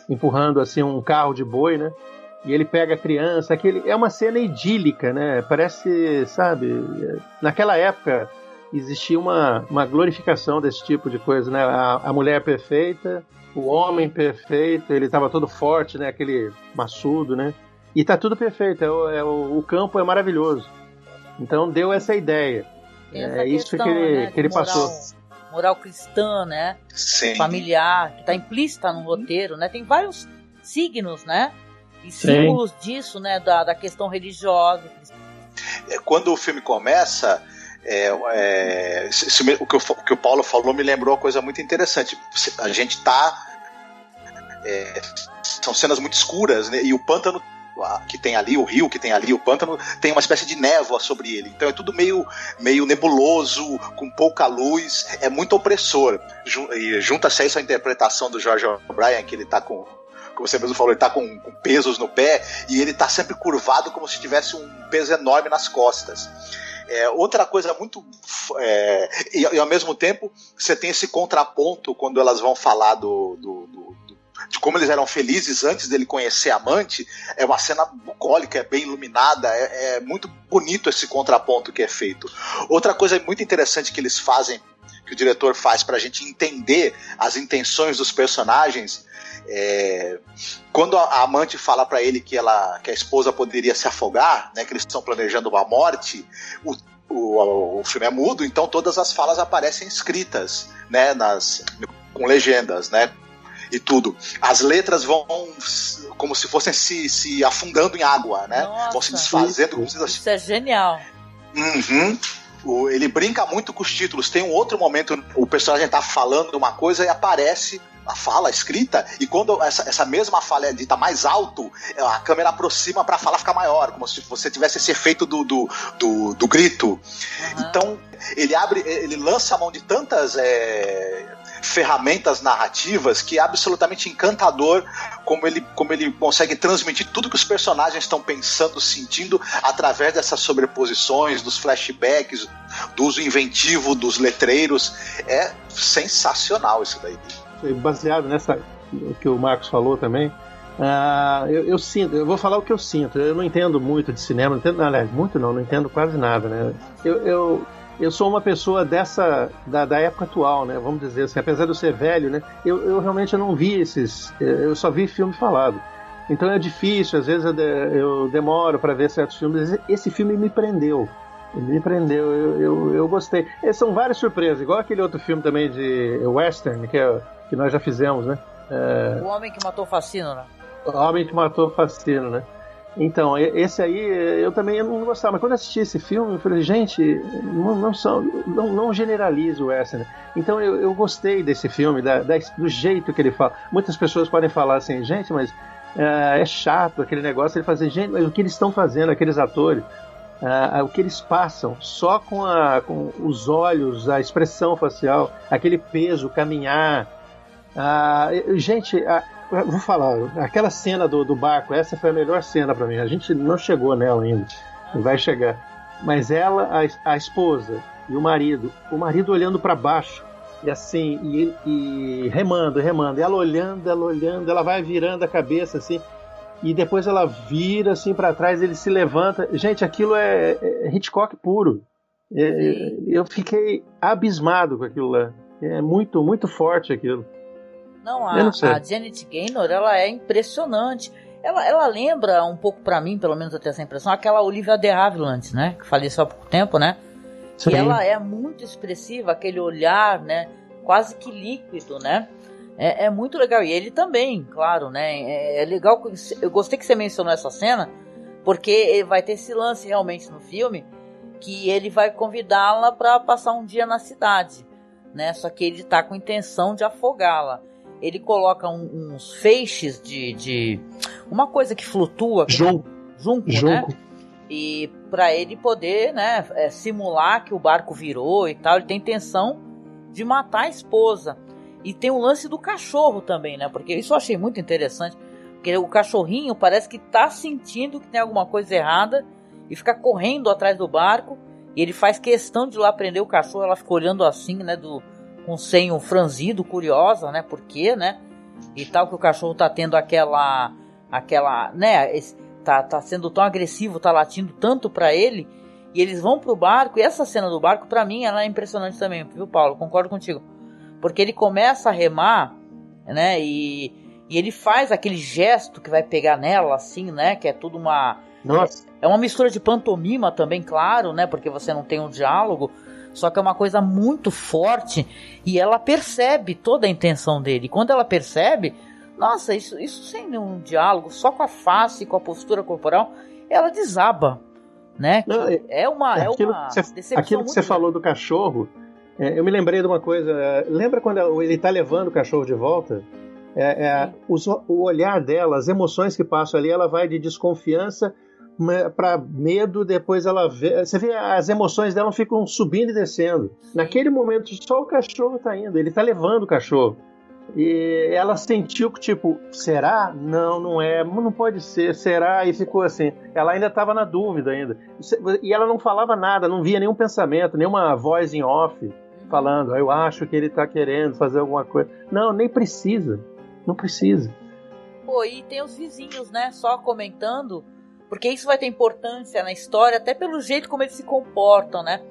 empurrando assim um carro de boi, né? E ele pega a criança. É uma cena idílica, né? Parece, sabe? Naquela época existia uma glorificação desse tipo de coisa, né? A mulher perfeita, o homem perfeito, ele estava todo forte, né? Aquele maçudo, né? E tá tudo perfeito. O campo é maravilhoso. Então deu essa ideia. É isso que ele passou. Moral cristã, né? Sim. Familiar, que está implícita no roteiro, né? Tem vários signos, né? E símbolos disso, né? Da questão religiosa. Quando o filme começa, o que o Paulo falou me lembrou uma coisa muito interessante. A gente são cenas muito escuras, né? E o pântano que tem ali, o rio que tem ali, o pântano, tem uma espécie de névoa sobre ele. Então é tudo meio nebuloso, com pouca luz, é muito opressor. E junta-se a isso a interpretação do George O'Brien, que ele tá como você mesmo falou, ele tá com pesos no pé, e ele tá sempre curvado como se tivesse um peso enorme nas costas. Outra coisa muito... e ao mesmo tempo, você tem esse contraponto quando elas vão falar de como eles eram felizes antes dele conhecer a amante. É uma cena bucólica, é bem iluminada, é muito bonito esse contraponto que é feito. Outra coisa muito interessante que eles fazem, que o diretor faz pra gente entender as intenções dos personagens, quando a amante fala pra ele que a esposa poderia se afogar, né, que eles estão planejando uma morte, o filme é mudo, então todas as falas aparecem escritas, né, com legendas, né, e tudo. As letras vão como se fossem se afundando em água, né? Nossa, vão se desfazendo. Isso é genial. Uhum. Ele brinca muito com os títulos. Tem um outro momento, o personagem tá falando uma coisa e aparece a fala escrita, e quando essa mesma fala é dita mais alto, a câmera aproxima para a fala ficar maior, como se você tivesse esse efeito do grito. Uhum. Então ele lança a mão de tantas ferramentas narrativas que é absolutamente encantador como ele consegue transmitir tudo que os personagens estão pensando, sentindo, através dessas sobreposições, dos flashbacks, do uso inventivo dos letreiros. É sensacional isso daí. Baseado nessa que o Marcos falou também, eu sinto, eu vou falar o que eu sinto. Eu não entendo muito de cinema, não entendo quase nada, né? Eu sou uma pessoa da época atual, né? Vamos dizer assim, apesar de eu ser velho, né? Eu realmente não vi eu só vi filme falado. Então é difícil, às vezes eu demoro para ver certos filmes. Esse filme me prendeu. Ele me prendeu, eu gostei. São várias surpresas, igual aquele outro filme também de western, que nós já fizemos, né? O Homem que Matou Facino, né? O Homem que Matou Facino, né? Então, esse aí eu também não gostava, mas quando eu assisti esse filme, eu falei, gente, não generalize o western. Então eu gostei desse filme, do jeito que ele fala. Muitas pessoas podem falar assim, gente, mas é chato aquele negócio, ele fazer, gente, mas o que eles estão fazendo, aqueles atores, o que eles passam, só com os olhos, a expressão facial, aquele peso, caminhar. Gente, vou falar, aquela cena do barco, essa foi a melhor cena pra mim. A gente não chegou nela ainda, vai chegar. Mas ela, a esposa e o marido olhando pra baixo, e assim, e remando, e ela olhando, ela vai virando a cabeça assim, e depois ela vira assim pra trás, ele se levanta. Gente, aquilo é Hitchcock puro. Eu fiquei abismado com aquilo lá. É muito, muito forte aquilo. Não, a Janet Gaynor, ela é impressionante. Ela lembra um pouco pra mim, pelo menos eu tenho essa impressão, aquela Olivia de Havilland, né? Que faleceu há pouco tempo, né? Sim. Que ela é muito expressiva, aquele olhar, né? Quase que líquido, né? É muito legal. E ele também, claro, né? É legal. Eu gostei que você mencionou essa cena, porque ele vai ter esse lance realmente no filme, que ele vai convidá-la pra passar um dia na cidade, né? Só que ele tá com intenção de afogá-la. Ele coloca uns feixes de uma coisa que flutua, junco, né? E para ele poder, né, simular que o barco virou e tal, ele tem intenção de matar a esposa. E tem o lance do cachorro também, né? Porque isso eu achei muito interessante, porque o cachorrinho parece que tá sentindo que tem alguma coisa errada e fica correndo atrás do barco, e ele faz questão de ir lá prender o cachorro. Ela fica olhando assim, né, com o senho franzido, curiosa, né? Por quê, né? E tal, que o cachorro tá tendo aquela, né? Tá sendo tão agressivo, tá latindo tanto pra ele. E eles vão pro barco, e essa cena do barco, pra mim, ela é impressionante também, viu, Paulo? Concordo contigo. Porque ele começa a remar, né? E ele faz aquele gesto que vai pegar nela, assim, né? Que é tudo uma... Nossa. É uma mistura de pantomima também, claro, né? Porque você não tem um diálogo. Só que é uma coisa muito forte, e ela percebe toda a intenção dele. E quando ela percebe, nossa, isso sem nenhum diálogo, só com a face, com a postura corporal, ela desaba, né? Não, é uma decepção. Aquilo que você falou do cachorro, eu me lembrei de uma coisa. Lembra quando ele tá levando o cachorro de volta? O olhar dela, as emoções que passam ali, ela vai de desconfiança para medo, depois ela vê, você vê, as emoções dela ficam subindo e descendo. Naquele momento só o cachorro tá indo, ele tá levando o cachorro, e ela sentiu que tipo, será? Não é, não pode ser, será? E ficou assim, ela ainda estava na dúvida ainda, e ela não falava nada, não via nenhum pensamento, nenhuma voz em off falando, eu acho que ele tá querendo fazer alguma coisa. Não, nem precisa, não precisa. Pô, e tem os vizinhos, né, só comentando, porque isso vai ter importância na história, até pelo jeito como eles se comportam, né?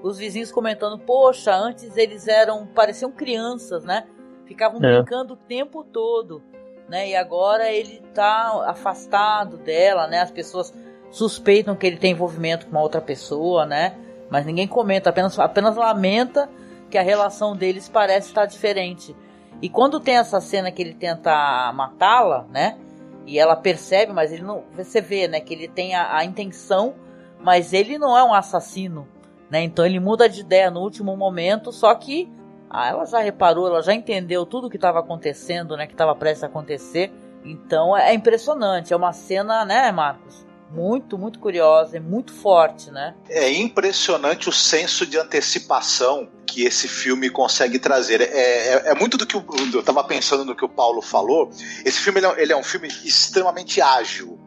Os vizinhos comentando, poxa, antes eles pareciam crianças, né? Ficavam brincando o tempo todo, né? E agora ele tá afastado dela, né? As pessoas suspeitam que ele tem envolvimento com uma outra pessoa, né? Mas ninguém comenta, apenas lamenta que a relação deles parece estar diferente. E quando tem essa cena que ele tenta matá-la, né? E ela percebe, mas ele não... Você vê, né? Que ele tem a intenção, mas ele não é um assassino, né? Então ele muda de ideia no último momento, só que ela já reparou, ela já entendeu tudo o que estava acontecendo, né? Que estava prestes a acontecer. Então é impressionante. É uma cena, né, Marcos? Muito, muito curiosa e muito forte, né? É impressionante o senso de antecipação que esse filme consegue trazer. É muito do que eu estava pensando no que o Paulo falou. Esse filme ele é um filme extremamente ágil.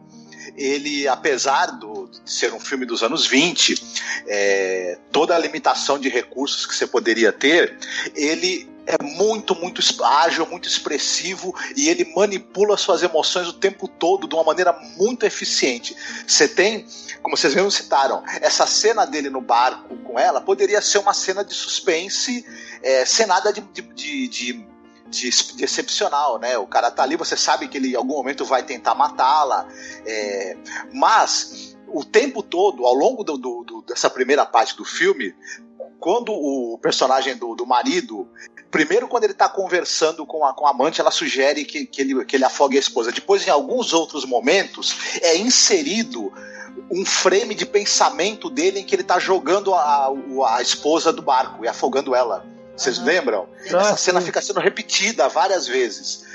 Ele, apesar de ser um filme dos anos 20, toda a limitação de recursos que você poderia ter, ele é muito, muito ágil, muito expressivo, e ele manipula suas emoções o tempo todo de uma maneira muito eficiente. Você tem, como vocês mesmo citaram, essa cena dele no barco com ela poderia ser uma cena de suspense, sem nada de excepcional, né? O cara tá ali, você sabe que ele em algum momento vai tentar matá-la, mas o tempo todo, ao longo dessa primeira parte do filme, quando o personagem do marido, primeiro quando ele está conversando com a amante, ela sugere que ele afogue a esposa. Depois, em alguns outros momentos, é inserido um frame de pensamento dele em que ele está jogando a esposa do barco e afogando ela. Vocês lembram? Essa cena fica sendo repetida várias vezes.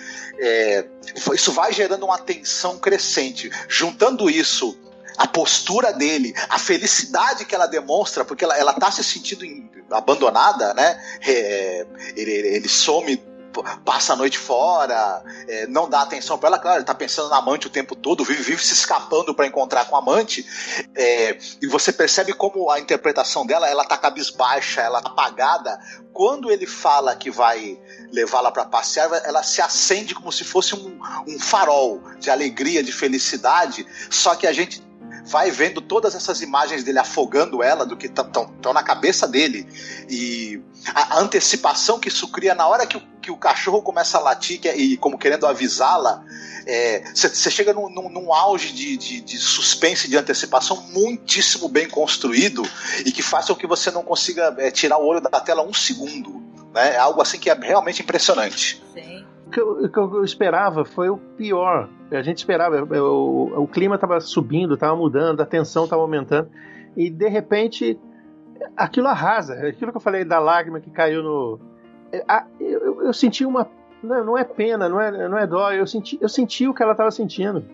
Isso vai gerando uma tensão crescente. Juntando isso, a postura dele, a felicidade que ela demonstra, porque ela tá se sentindo abandonada, né? Ele some, passa a noite fora, não dá atenção para ela, claro, ele tá pensando na amante o tempo todo, vive se escapando para encontrar com a amante, e você percebe como a interpretação dela, ela tá cabisbaixa, ela tá apagada. Quando ele fala que vai levá-la para passear, ela se acende como se fosse um farol de alegria, de felicidade, só que a gente vai vendo todas essas imagens dele afogando ela, do que estão na cabeça dele, e a antecipação que isso cria na hora que o cachorro começa a latir e como querendo avisá-la, você chega num auge de suspense, de antecipação muitíssimo bem construído, e que faz com que você não consiga tirar o olho da tela um segundo, né? É algo assim que é realmente impressionante. Sim. O que eu esperava foi o pior. A gente esperava, o clima estava subindo, estava mudando, a tensão estava aumentando, e de repente aquilo arrasa. Aquilo que eu falei da lágrima que caiu no... Eu senti uma... Não é pena, não é dó, eu senti o que ela estava sentindo,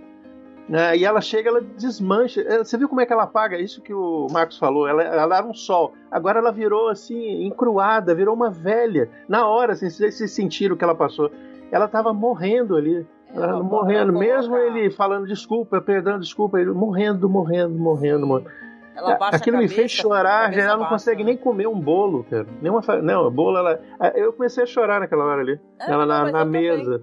né? E ela chega, ela desmancha. Você viu como é que ela apaga? Isso que o Marcos falou, ela era um sol, agora ela virou assim, encruada, virou uma velha. Na hora, assim, vocês sentiram o que ela passou. Ela estava morrendo ali, morrendo, mesmo ele falando desculpa, perdão, desculpa, ele morrendo. Aquilo me fez chorar, ela não consegue nem comer um bolo, cara. Não, bolo, eu comecei a chorar naquela hora ali, ela na mesa.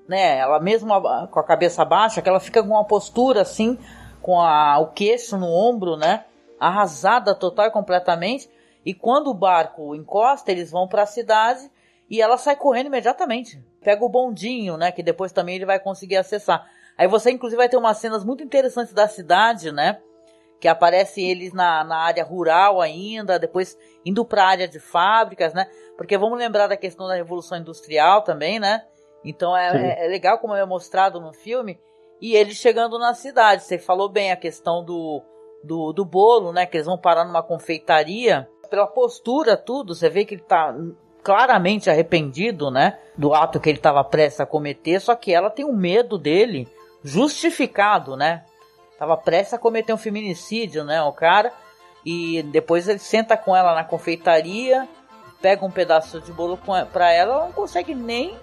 Né, ela mesmo com a cabeça baixa, que ela fica com uma postura assim, com o queixo no ombro, né, arrasada total e completamente, e quando o barco encosta, eles vão para a cidade, e ela sai correndo imediatamente. Pega o bondinho, né, que depois também ele vai conseguir acessar. Aí você, inclusive, vai ter umas cenas muito interessantes da cidade, né, que aparecem eles na área rural ainda, depois indo para a área de fábricas, né, porque vamos lembrar da questão da Revolução Industrial também, né, então é legal como é mostrado no filme, e eles chegando na cidade. Você falou bem a questão do bolo, né, que eles vão parar numa confeitaria. Pela postura, tudo, você vê que ele tá claramente arrependido, né, do ato que ele estava prestes a cometer, só que ela tem um medo dele justificado, né, estava prestes a cometer um feminicídio, né, o cara, e depois ele senta com ela na confeitaria, pega um pedaço de bolo para ela não consegue nem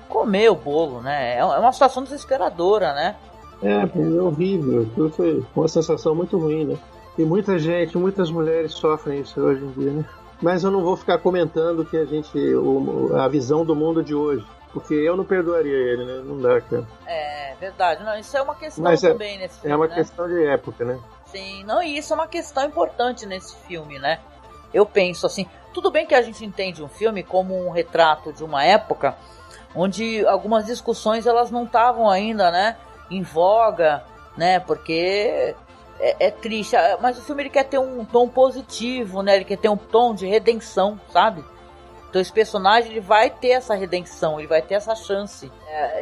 comer o bolo, né, é uma situação desesperadora, né. É horrível, foi uma sensação muito ruim, né, e muitas mulheres sofrem isso hoje em dia, né. Mas eu não vou ficar comentando que a visão do mundo de hoje, porque eu não perdoaria ele, né? Não dá, cara. É verdade, não, isso é uma questão também nesse filme, é uma né? questão de época, né? Sim, não, e isso é uma questão importante nesse filme, né? Eu penso assim, tudo bem que a gente entende um filme como um retrato de uma época onde algumas discussões elas não estavam ainda, né, em voga, né? Porque é triste, mas o filme ele quer ter um tom positivo, né? Ele quer ter um tom de redenção, sabe? Então esse personagem ele vai ter essa redenção, ele vai ter essa chance.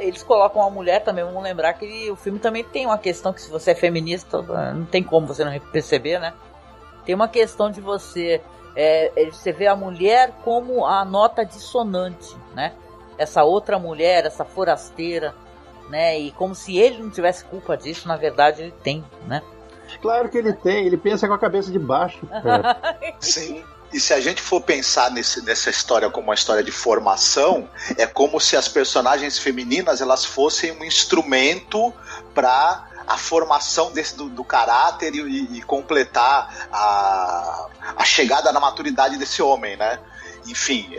Eles colocam uma mulher também, vamos lembrar que o filme também tem uma questão que se você é feminista, não tem como você não perceber, né? Tem uma questão de você ver a mulher como a nota dissonante, né? Essa outra mulher, essa forasteira, né? E como se ele não tivesse culpa disso, na verdade ele tem, né? Claro que ele tem, ele pensa com a cabeça de baixo. Sim, e se a gente for pensar nessa história como uma história de formação, é como se as personagens femininas elas fossem um instrumento para a formação do caráter e completar a chegada na maturidade desse homem, né? Enfim,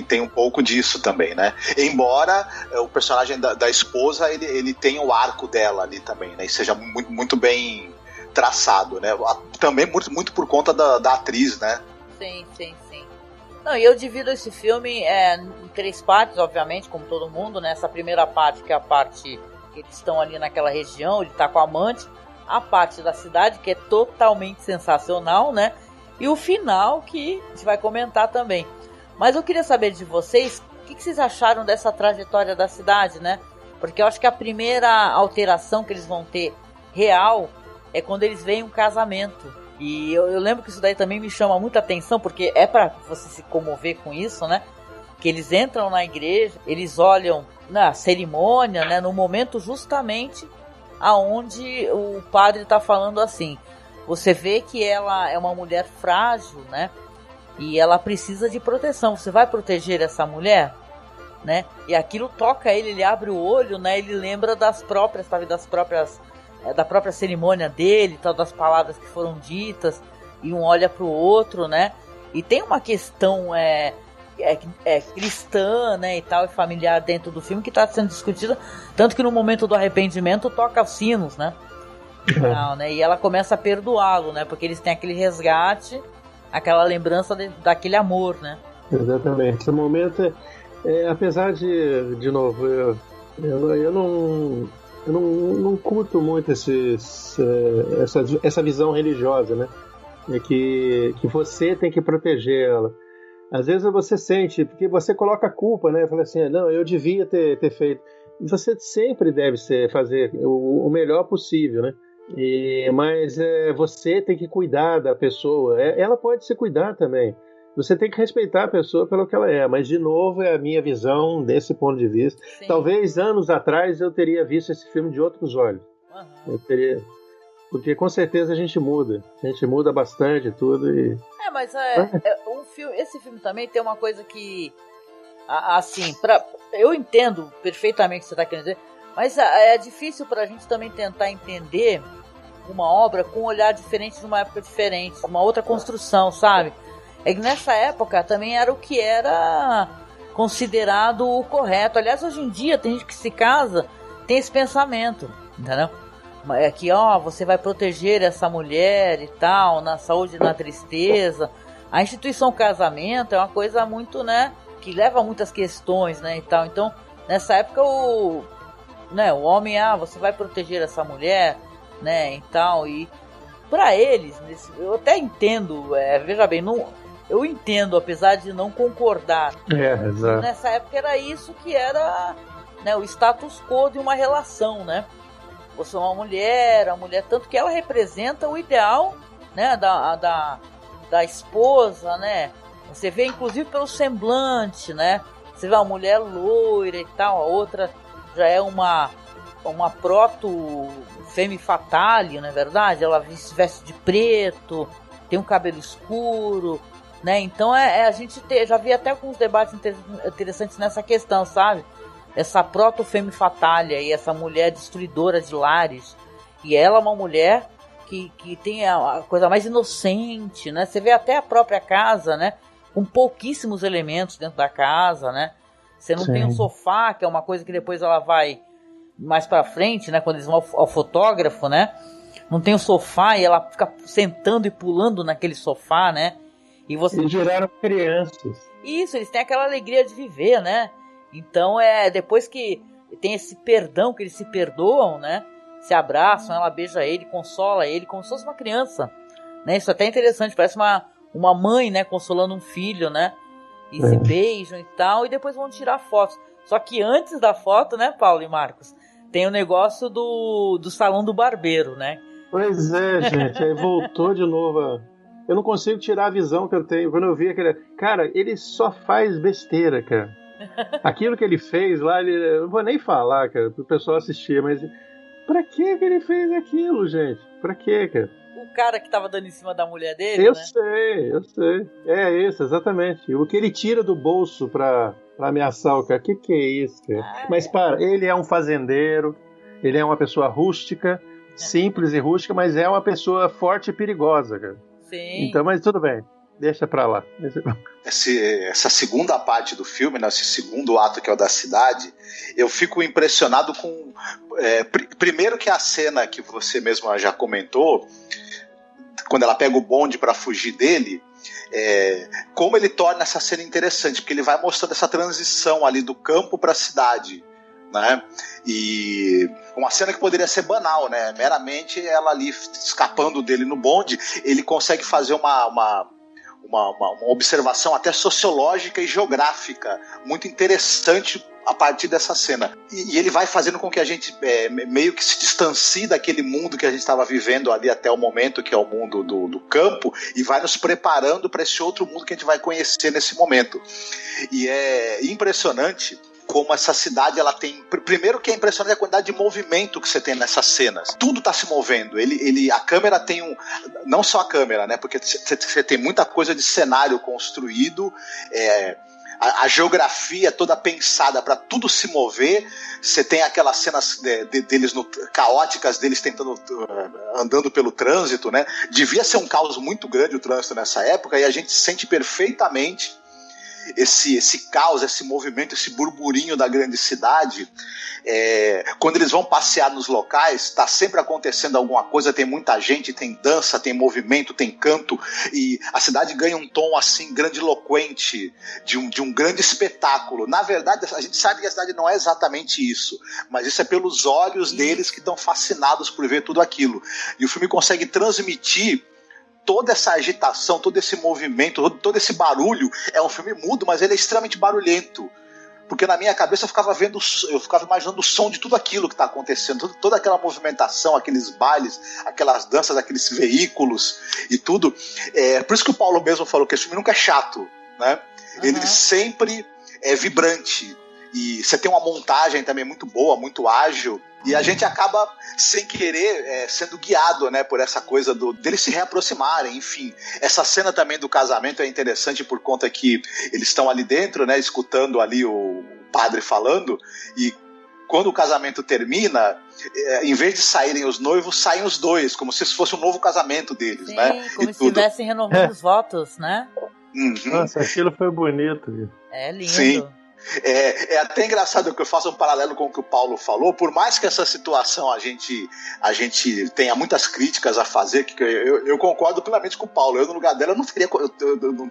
tem um pouco disso também, né? Embora o personagem da esposa ele tenha o arco dela ali também, né? E seja muito, muito bem traçado, né? Também muito por conta da atriz, né? Sim. Não, e eu divido esse filme em 3 partes, obviamente, como todo mundo, né? Essa primeira parte, que é a parte que eles estão ali naquela região, ele tá com a amante. a parte da cidade, que é totalmente sensacional, né? E o final, que a gente vai comentar também. Mas eu queria saber de vocês, o que vocês acharam dessa trajetória da cidade, né? Porque eu acho que a primeira alteração que eles vão ter real é quando eles veem um casamento. E eu lembro que isso daí também me chama muita atenção, porque é pra você se comover com isso, né? Que eles entram na igreja, eles olham na cerimônia, né? No momento justamente aonde o padre está falando assim. Você vê que ela é uma mulher frágil, né? E ela precisa de proteção. Você vai proteger essa mulher, né? E aquilo toca ele abre o olho, né? Ele lembra da própria cerimônia dele, tal, das palavras que foram ditas, e um olha para o outro, né? E tem uma questão cristã, né, e tal, e familiar dentro do filme que está sendo discutida, tanto que no momento do arrependimento toca os sinos, né? Não, né? E ela começa a perdoá-lo, né? Porque eles têm aquele resgate, aquela lembrança daquele amor, né? Exatamente. Esse momento apesar de novo, eu não curto muito essa visão religiosa, né? É que você tem que proteger ela. Às vezes você sente, porque você coloca a culpa, né? Fala assim, não, eu devia ter feito. Você sempre deve fazer o melhor possível, né? Mas você tem que cuidar da pessoa. Ela pode se cuidar também. Você tem que respeitar a pessoa pelo que ela é. Mas, de novo, é a minha visão desse ponto de vista. Sim. Talvez anos atrás eu teria visto esse filme de outros olhos. Uhum. Porque com certeza a gente muda. A gente muda bastante tudo. Mas esse filme também tem uma coisa que... Assim, eu entendo perfeitamente o que você está querendo dizer, mas é difícil para a gente também tentar entender uma obra com um olhar diferente de uma época diferente, uma outra construção, sabe? É que nessa época também era o que era considerado o correto. Aliás, hoje em dia tem gente que se casa, tem esse pensamento, entendeu? É que, você vai proteger essa mulher e tal, na saúde e na tristeza. A instituição casamento é uma coisa muito, né, que leva a muitas questões, né, e tal. Então, nessa época, o homem, você vai proteger essa mulher, né, e tal. E pra eles, eu até entendo, veja bem, eu entendo, apesar de não concordar. Exato. Nessa época era isso que era, né, o status quo de uma relação, né? Você é uma mulher, tanto que ela representa o ideal, né, da esposa, né? Você vê inclusive pelo semblante, né? Você vê uma mulher loira e tal, a outra já é uma proto-femme fatale, não é verdade? Ela se veste de preto, tem um cabelo escuro, né? Então a gente já vi até alguns debates interessantes nessa questão, sabe? Essa proto-femme fatale aí, essa mulher destruidora de lares. E ela é uma mulher que tem a coisa mais inocente, né? Você vê até a própria casa, né? Com pouquíssimos elementos dentro da casa, né? Você não tem um sofá, que é uma coisa que depois ela vai mais pra frente, né? Quando eles vão ao fotógrafo, né? Não tem um sofá e ela fica sentando e pulando naquele sofá, né? E eles geraram crianças. Isso, eles têm aquela alegria de viver, né? Então depois que tem esse perdão, que eles se perdoam, né? Se abraçam, ela beija ele, consola ele, como se fosse uma criança, né? Isso é até interessante, parece uma mãe, né? Consolando um filho, né? E se beijam e tal, e depois vão tirar fotos. Só que antes da foto, né, Paulo e Marcos, tem o negócio do salão do barbeiro, né? Pois é, gente, aí voltou de novo. Eu não consigo tirar a visão que eu tenho. Quando eu vi aquele... Cara, ele só faz besteira, cara. Aquilo que ele fez lá, eu não vou nem falar, cara, pro pessoal assistir, mas pra que ele fez aquilo, gente? Pra que, cara? O cara que tava dando em cima da mulher dele, eu sei. É isso, exatamente. O que ele tira do bolso pra ameaçar o cara. Que é isso, cara? Mas ele é um fazendeiro, ele é uma pessoa rústica, simples e rústica, mas é uma pessoa forte e perigosa, cara. Sim. Então, mas tudo bem. Deixa pra lá. Essa segunda parte do filme, né, esse segundo ato que é o da cidade, eu fico impressionado com... primeiro que a cena que você mesmo já comentou, quando ela pega o bonde para fugir dele, como ele torna essa cena interessante, porque ele vai mostrando essa transição ali do campo para a cidade, né? E uma cena que poderia ser banal, né? Meramente ela ali escapando dele no bonde, ele consegue fazer uma observação até sociológica e geográfica muito interessante a partir dessa cena. E ele vai fazendo com que a gente meio que se distancie daquele mundo que a gente estava vivendo ali até o momento, que é o mundo do campo, e vai nos preparando para esse outro mundo que a gente vai conhecer nesse momento. E é impressionante como essa cidade, ela tem... Primeiro que é impressionante a quantidade de movimento que você tem nessas cenas. Tudo está se movendo. A câmera tem não só a câmera, né? Porque você tem muita coisa de cenário construído, a geografia toda pensada para tudo se mover. Você tem aquelas cenas deles caóticas, deles andando pelo trânsito, né? Devia ser um caos muito grande o trânsito nessa época, e a gente sente perfeitamente esse caos, esse movimento, esse burburinho da grande cidade. Quando eles vão passear nos locais, está sempre acontecendo alguma coisa, tem muita gente, tem dança, tem movimento, tem canto, e a cidade ganha um tom assim grandiloquente, de um grande espetáculo. Na verdade, a gente sabe que a cidade não é exatamente isso, mas isso é pelos olhos deles, que estão fascinados por ver tudo aquilo. E o filme consegue transmitir toda essa agitação, todo esse movimento, todo esse barulho. É um filme mudo, mas ele é extremamente barulhento. Porque na minha cabeça eu ficava imaginando o som de tudo aquilo que está acontecendo, toda aquela movimentação, aqueles bailes, aquelas danças, aqueles veículos e tudo. Por isso que o Paulo mesmo falou que esse filme nunca é chato, né? Uhum. Ele sempre é vibrante. E você tem uma montagem também muito boa, muito ágil. E a gente acaba, sem querer, sendo guiado, né, por essa coisa deles se reaproximarem, enfim. Essa cena também do casamento é interessante por conta que eles estão ali dentro, né, escutando ali o padre falando, e quando o casamento termina, em vez de saírem os noivos, saem os dois, como se fosse um novo casamento deles. Sim, né? Como se estivessem renovando os votos, né? Uhum. Nossa, aquilo foi bonito. Viu? É lindo. Sim. É até engraçado que eu faço um paralelo com o que o Paulo falou. Por mais que essa situação a gente tenha muitas críticas a fazer, que eu concordo plenamente com o Paulo. Eu, no lugar dela, eu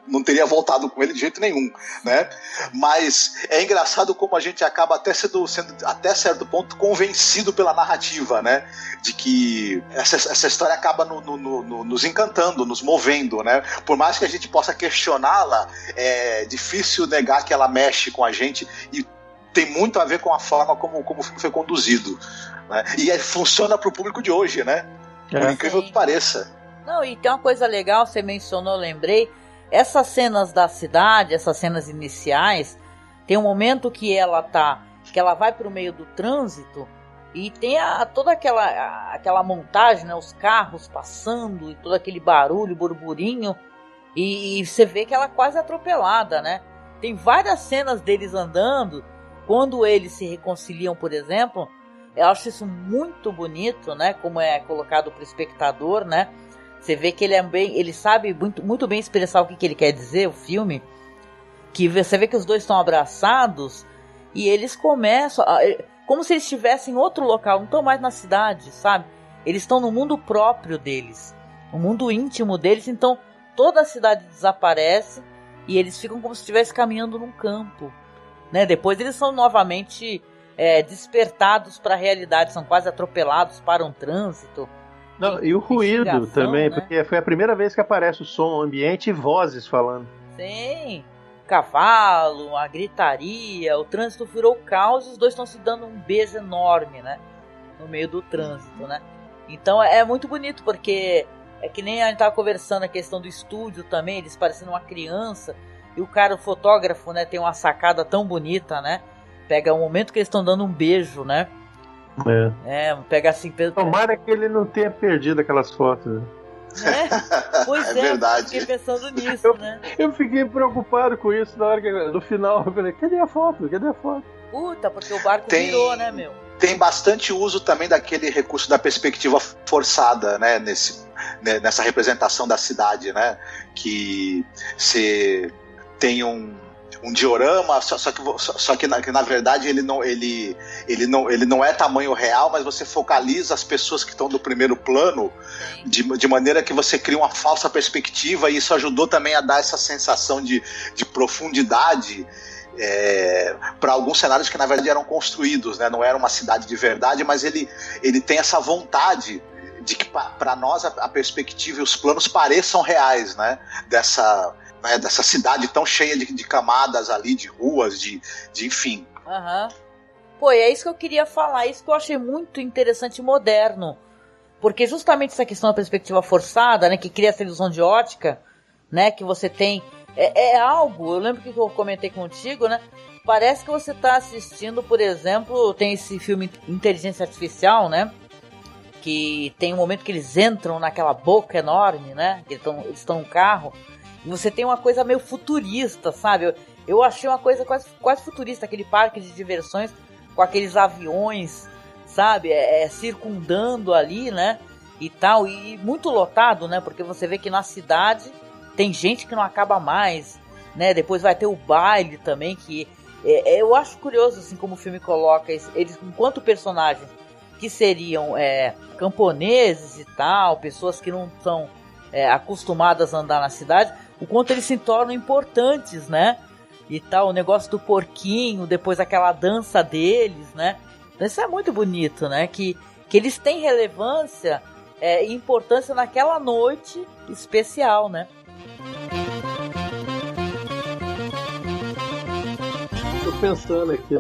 não teria voltado com ele de jeito nenhum, né? Mas é engraçado como a gente acaba até sendo até certo ponto convencido pela narrativa, né? De que essa história acaba nos encantando, nos movendo, né? Por mais que a gente possa questioná-la, é difícil negar que ela mexe com a gente, e tem muito a ver com a forma como o filme foi conduzido, né? E funciona para o público de hoje, né? Por incrível que pareça. Não, e tem uma coisa legal, você mencionou, eu lembrei, essas cenas da cidade, essas cenas iniciais, tem um momento que ela vai para o meio do trânsito e tem toda aquela montagem, né, os carros passando e todo aquele barulho, burburinho, e você vê que ela é quase atropelada, né? Tem várias cenas deles andando, quando eles se reconciliam, por exemplo. Eu acho isso muito bonito, né? Como é colocado para o espectador, né? Você vê que ele sabe muito bem expressar o que ele quer dizer, o filme. Que você vê que os dois estão abraçados e eles começam, como se eles estivessem em outro local, não estão mais na cidade, sabe? Eles estão no mundo próprio deles, no mundo íntimo deles. Então toda a cidade desaparece e eles ficam como se estivessem caminhando num campo, né? Depois eles são novamente despertados para a realidade, são quase atropelados para um trânsito. Não, e o ruído também, né? Porque foi a primeira vez que aparece o som ambiente e vozes falando. Sim, cavalo, a gritaria, o trânsito virou caos e os dois estão se dando um beijo enorme, né? No meio do trânsito, né? Então é muito bonito, porque é que nem a gente tava conversando a questão do estúdio também, eles parecendo uma criança, e o cara, o fotógrafo, né, tem uma sacada tão bonita, né? Pega um momento que eles estão dando um beijo, né? Pega assim... Tomara que ele não tenha perdido aquelas fotos. Pois é verdade. Eu fiquei pensando nisso, né? Eu fiquei preocupado com isso na hora que, no final, eu falei, cadê a foto? Puta, porque o barco virou, né, meu? Tem bastante uso também daquele recurso da perspectiva forçada, né, nessa representação da cidade, né, que você tem um diorama, só que na verdade ele não é tamanho real, mas você focaliza as pessoas que estão no primeiro plano de maneira que você cria uma falsa perspectiva, e isso ajudou também a dar essa sensação de profundidade para alguns cenários que na verdade eram construídos, né? Não era uma cidade de verdade, mas ele tem essa vontade de que para nós a perspectiva e os planos pareçam reais, né? Dessa cidade tão cheia de camadas ali, de ruas, de enfim. Aham. Pô, é isso que eu queria falar, isso que eu achei muito interessante e moderno. Porque justamente essa questão da perspectiva forçada, né, que cria essa ilusão de ótica, né, que você tem, é algo, eu lembro que eu comentei contigo, né, parece que você está assistindo, por exemplo, tem esse filme Inteligência Artificial, né, que tem um momento que eles entram naquela boca enorme, né, eles estão no carro, e você tem uma coisa meio futurista, sabe, eu achei uma coisa quase futurista, aquele parque de diversões com aqueles aviões, sabe, circundando ali, né, e tal, e muito lotado, né, porque você vê que na cidade tem gente que não acaba mais, né, depois vai ter o baile também, que eu acho curioso, assim, como o filme coloca eles enquanto personagens que seriam camponeses e tal, pessoas que não são acostumadas a andar na cidade, o quanto eles se tornam importantes, né, e tal, o negócio do porquinho, depois aquela dança deles, né? Então isso é muito bonito, né? Que eles têm relevância e importância naquela noite especial, né? Tô pensando aqui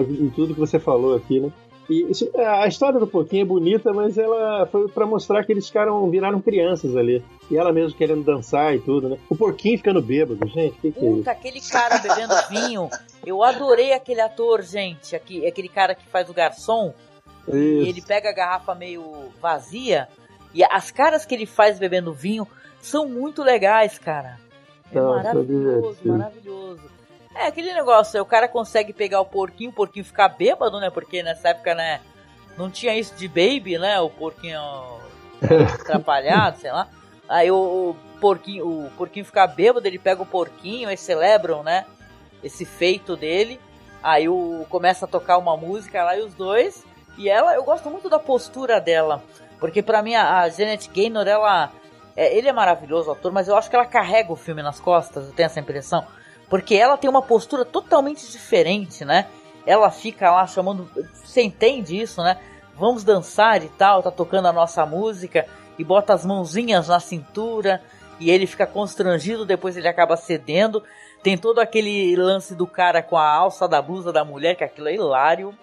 em tudo que você falou aqui, né? E a história do porquinho é bonita, mas ela foi pra mostrar que eles viraram crianças ali. E ela mesmo querendo dançar e tudo, né? O porquinho ficando bêbado, gente, que é isso? Aquele cara bebendo vinho. Eu adorei aquele ator, gente. Aquele cara que faz o garçom. Isso. E ele pega a garrafa meio vazia. E as caras que ele faz bebendo vinho são muito legais, cara. Maravilhoso. Aquele negócio, o cara consegue pegar o porquinho ficar bêbado, né? Porque nessa época, né, não tinha isso de baby, né? O porquinho atrapalhado, sei lá. Aí o porquinho fica bêbado, ele pega o porquinho, eles celebram, né, esse feito dele. Aí começa a tocar uma música lá e os dois. E eu gosto muito da postura dela, porque pra mim a Janet Gaynor, ele é maravilhoso, o ator, mas eu acho que ela carrega o filme nas costas, eu tenho essa impressão. Porque ela tem uma postura totalmente diferente, né? Ela fica lá chamando... Você entende isso, né? Vamos dançar e tal, tá tocando a nossa música, e bota as mãozinhas na cintura, e ele fica constrangido, depois ele acaba cedendo. Tem todo aquele lance do cara com a alça da blusa da mulher, que aquilo é hilário.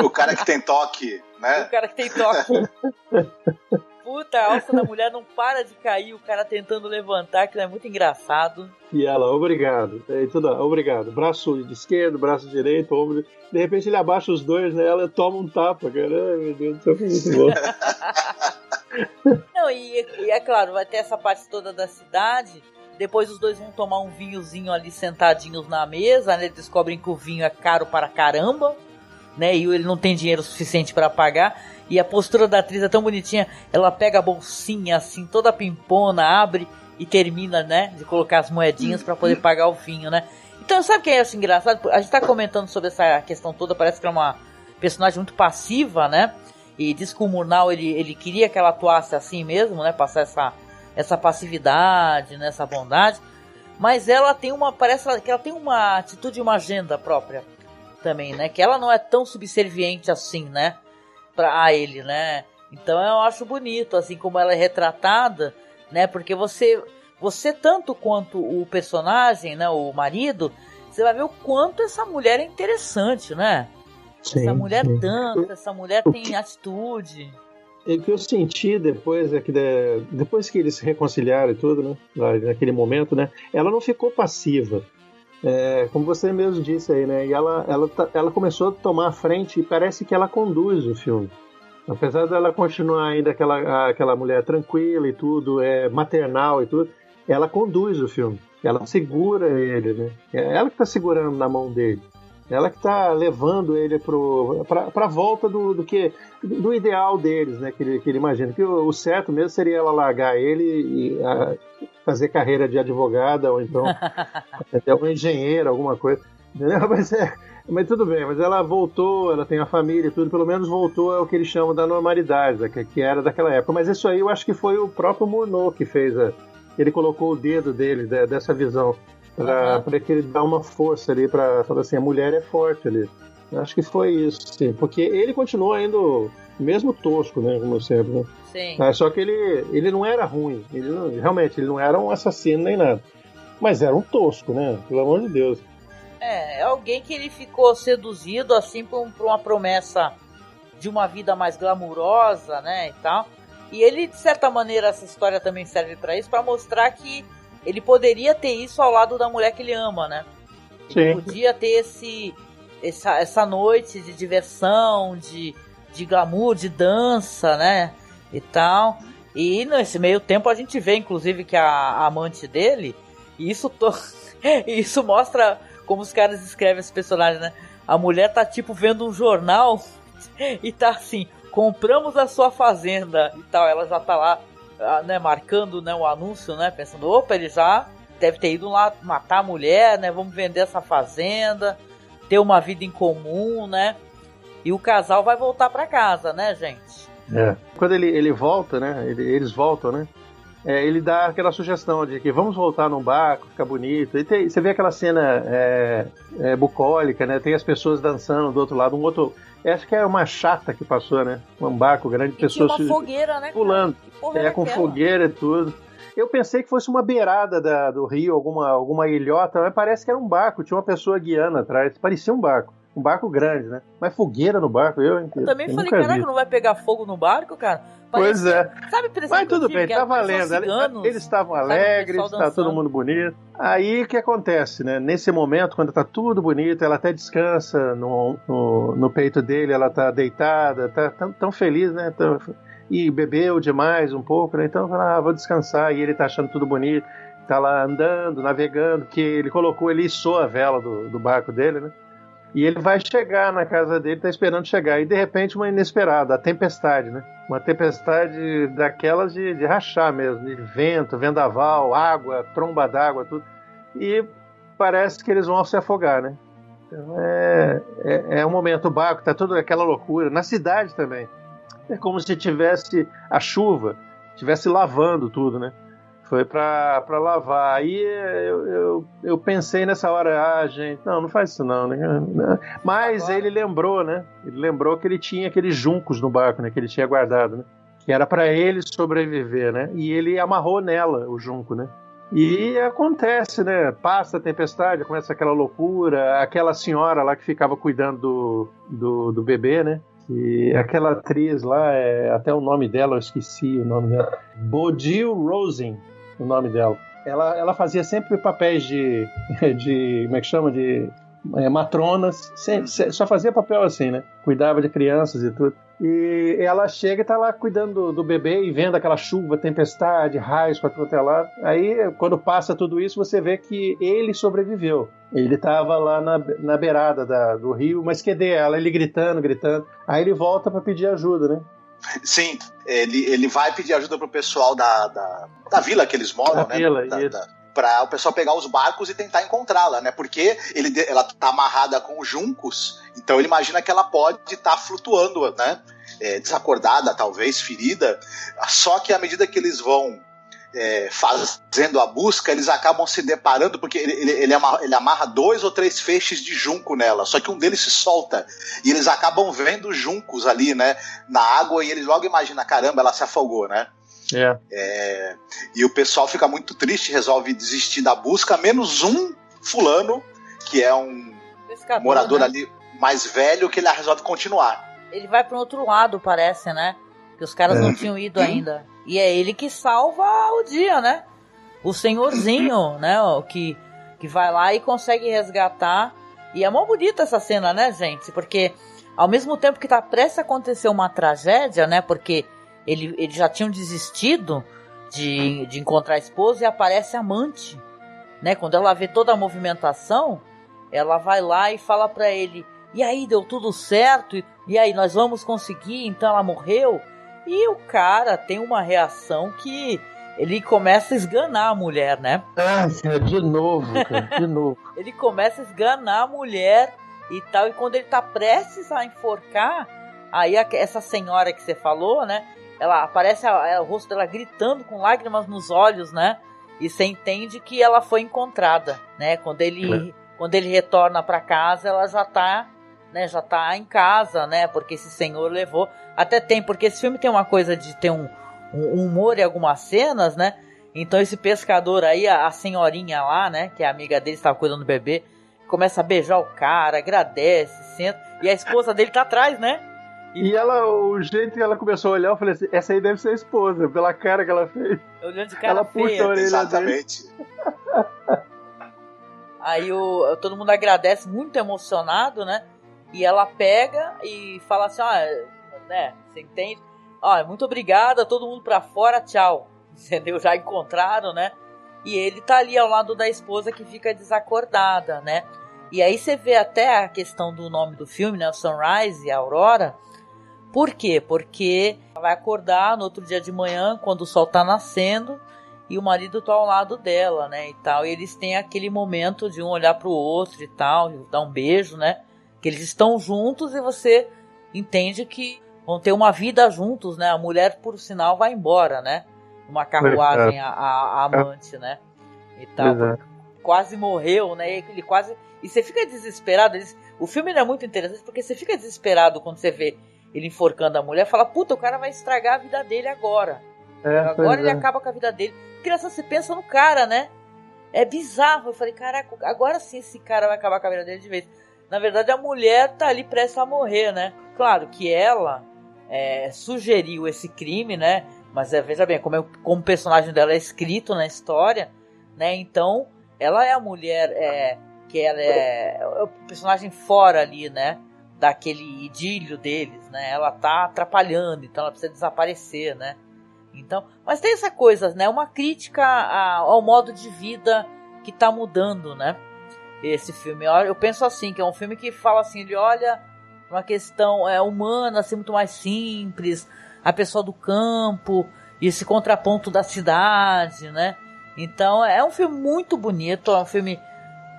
O cara que tem toque, né? O cara que tem toque. Puta, a alça da mulher não para de cair, o cara tentando levantar, aquilo é muito engraçado. E ela, obrigado. Obrigado. Braço de esquerdo, braço direito, ombro. De repente ele abaixa os dois, né? Ela toma um tapa, cara. Ai, meu Deus do céu, foi muito bom. Não, e é claro, vai ter essa parte toda da cidade. Depois os dois vão tomar um vinhozinho ali sentadinhos na mesa, né? Eles descobrem que o vinho é caro para caramba, né? E ele não tem dinheiro suficiente para pagar. E a postura da atriz é tão bonitinha. Ela pega a bolsinha assim, toda pimpona, abre e termina, né, de colocar as moedinhas para poder pagar o vinho, né? Então, sabe o que é isso engraçado? A gente tá comentando sobre essa questão toda, parece que é uma personagem muito passiva, né? E diz que o Murnau, ele queria que ela atuasse assim mesmo, né? Passar essa passividade, né? Essa bondade. Mas ela tem parece que ela tem uma atitude e uma agenda própria também, né? Que ela não é tão subserviente assim, né? A ele, né? Então eu acho bonito, assim, como ela é retratada, né? Porque você tanto quanto o personagem, né? O marido, você vai ver o quanto essa mulher é interessante, né? Sim, essa mulher dança, essa mulher tem atitude. O que eu senti depois é que depois que eles se reconciliaram e tudo, né? Naquele momento, né? Ela não ficou passiva. Como você mesmo disse aí, né? E ela começou a tomar a frente e parece que ela conduz o filme. Apesar dela continuar ainda aquela mulher tranquila e tudo, maternal e tudo, ela conduz o filme. Ela segura ele, né? É ela que está segurando na mão dele. Ela que está levando ele para a volta do ideal deles, né? Que ele imagina. Que o certo mesmo seria ela largar ele e fazer carreira de advogada ou então até uma engenheira, alguma coisa. Entendeu? Mas tudo bem, mas ela voltou, ela tem a família e tudo, pelo menos voltou ao que eles chamam da normalidade, que era daquela época. Mas isso aí eu acho que foi o próprio Murnau que fez ele colocou o dedo dele, dessa visão, para que ele dá uma força ali, para falar assim, a mulher é forte ali. Eu acho que foi isso, sim, porque ele continua ainda mesmo tosco, né, como sempre, né? Sim. Só que ele não era ruim, realmente, ele não era um assassino nem nada, mas era um tosco, né, pelo amor de Deus. É alguém que ele ficou seduzido, assim, por uma promessa de uma vida mais glamurosa, né, e tal. E ele, de certa maneira, essa história também serve pra isso, pra mostrar que ele poderia ter isso ao lado da mulher que ele ama, né? Ele podia ter essa noite de diversão, de glamour, de dança, né, e tal. E nesse meio tempo a gente vê, inclusive, que a amante dele, e isso mostra como os caras escrevem esse personagem, né? A mulher tá tipo vendo um jornal e tá assim, compramos a sua fazenda e tal. Ela já tá lá, né, marcando, né, o anúncio, né, pensando, opa, ele já deve ter ido lá matar a mulher, né, vamos vender essa fazenda, ter uma vida em comum, né, e o casal vai voltar pra casa, né, gente? Quando ele volta, né, eles voltam, né, ele dá aquela sugestão de que vamos voltar num barco, fica bonito. E você vê aquela cena bucólica, né? Tem as pessoas dançando do outro lado, acho que é uma chata que passou, né? Um barco grande, pessoas uma fogueira, né, pulando. Com fogueira e tudo. Eu pensei que fosse uma beirada do rio, alguma ilhota, mas parece que era um barco, tinha uma pessoa guiando atrás, parecia um barco grande, né? Mas fogueira no barco, eu também falei, caraca, não vai pegar fogo no barco, cara? Pois é. Sabe, mas tudo bem, tá valendo. Eles estavam alegres, tá todo mundo bonito. Aí o que acontece, né? Nesse momento, quando tá tudo bonito, ela até descansa no peito dele, ela tá deitada, tá tão feliz, né? E bebeu demais um pouco, né? Então, vou descansar. E ele tá achando tudo bonito, tá lá andando, navegando, que ele içou a vela do barco dele, né? E ele vai chegar na casa dele, tá esperando chegar. E de repente uma inesperada, a tempestade, né? Uma tempestade daquelas de rachar mesmo, de vento, vendaval, água, tromba d'água, tudo. E parece que eles vão se afogar, né? Então é um momento, o barco tá toda aquela loucura. Na cidade também. É como se tivesse a chuva, tivesse lavando tudo, né? Foi pra lavar. Aí eu pensei nessa hora, gente, não faz isso não, né? Mas ele lembrou, né? Ele lembrou que ele tinha aqueles juncos no barco, né? Que ele tinha guardado, né? Que era pra ele sobreviver, né? E ele amarrou nela o junco, né? E acontece, né? Passa a tempestade, começa aquela loucura. Aquela senhora lá que ficava cuidando do bebê, né? E aquela atriz lá, até o nome dela, eu esqueci o nome dela. Bodil Rosen, o nome dela. Ela fazia sempre papéis de como é que chama? De matronas, só fazia papel assim, né? Cuidava de crianças e tudo. E ela chega e tá lá cuidando do bebê e vendo aquela chuva, tempestade, raios pra tudo até lá. Aí, quando passa tudo isso, você vê que ele sobreviveu. Ele tava lá na beirada do rio, mas cadê ela? Ele gritando. Aí ele volta pra pedir ajuda, né? Sim, ele vai pedir ajuda pro pessoal da vila que eles moram, né? Para o pessoal pegar os barcos e tentar encontrá-la, né? Porque ela tá amarrada com os juncos, então ele imagina que ela pode estar flutuando, né? Desacordada, talvez, ferida. Só que à medida que eles vão fazendo a busca, eles acabam se deparando, porque ele amarra 2 ou 3 feixes de junco nela, só que um deles se solta, e eles acabam vendo juncos ali, né, na água, e eles logo imaginam, caramba, ela se afogou, né? E o pessoal fica muito triste, resolve desistir da busca, menos um fulano, que é um pescador, morador, né, ali mais velho, que ele resolve continuar. Ele vai para outro lado, parece, né? Que os caras não tinham ido ainda. E é ele que salva o dia, né? O senhorzinho, né? Que vai lá e consegue resgatar. E é mó bonita essa cena, né, gente? Porque ao mesmo tempo que tá prestes a acontecer uma tragédia, né? Porque eles já tinham desistido de encontrar a esposa e aparece a amante, né? Quando ela vê toda a movimentação, ela vai lá e fala pra ele: e aí, deu tudo certo? E aí, nós vamos conseguir? Então ela morreu? E o cara tem uma reação que ele começa a esganar a mulher, né? De novo, cara, de novo. Ele começa a esganar a mulher e tal, e quando ele tá prestes a enforcar, aí essa senhora que você falou, né? Ela aparece o rosto dela gritando com lágrimas nos olhos, né? e você entende que ela foi encontrada, né? Quando ele retorna para casa, ela já tá em casa, né? Porque esse senhor levou. Até tem, porque esse filme tem uma coisa de ter um humor em algumas cenas, né? Então esse pescador aí, a senhorinha lá, né? Que é a amiga dele, estava cuidando do bebê, começa a beijar o cara, agradece, senta. E a esposa dele tá atrás, né? E ela, o jeito que ela começou a olhar, eu falei assim, essa aí deve ser a esposa, pela cara que ela fez. Olhando de cara ela feia. puxa a orelha Exatamente. Aí todo mundo agradece, muito emocionado, né? E ela pega e fala assim, né? Você entende? Muito obrigada, todo mundo pra fora, tchau. Entendeu? Já encontraram, né? E ele tá ali ao lado da esposa que fica desacordada, né? E aí você vê até a questão do nome do filme, né? O Sunrise, a Aurora. Por quê? Porque ela vai acordar no outro dia de manhã, quando o sol tá nascendo, e o marido tá ao lado dela, né? E tal. E eles têm aquele momento de um olhar pro outro e tal, e dar um beijo, né? Que eles estão juntos e você entende que vão ter uma vida juntos, né? A mulher, por sinal, vai embora, né? Uma carruagem, a amante, né? E tal. Quase morreu, né? Ele quase... E você fica desesperado. O filme não é muito interessante porque você fica desesperado quando você vê ele enforcando a mulher. Fala, puta, o cara vai estragar a vida dele agora. Agora ele acaba com a vida dele. Criança, você pensa no cara, né? É bizarro. Eu falei, caraca, agora sim esse cara vai acabar com a vida dele de vez. Na verdade, a mulher tá ali prestes a morrer, né? Claro que ela sugeriu esse crime, né? Mas veja bem, como o personagem dela é escrito na história, né? Então, ela é a mulher que ela é o personagem fora ali, né? Daquele idílio deles, né? Ela tá atrapalhando, então ela precisa desaparecer, né? Então, mas tem essa coisa, né? Uma crítica ao modo de vida que tá mudando, né? Esse filme, eu penso assim, que é um filme que fala assim, ele olha uma questão humana, assim, muito mais simples, a pessoa do campo, e esse contraponto da cidade, né? Então, é um filme muito bonito, é um filme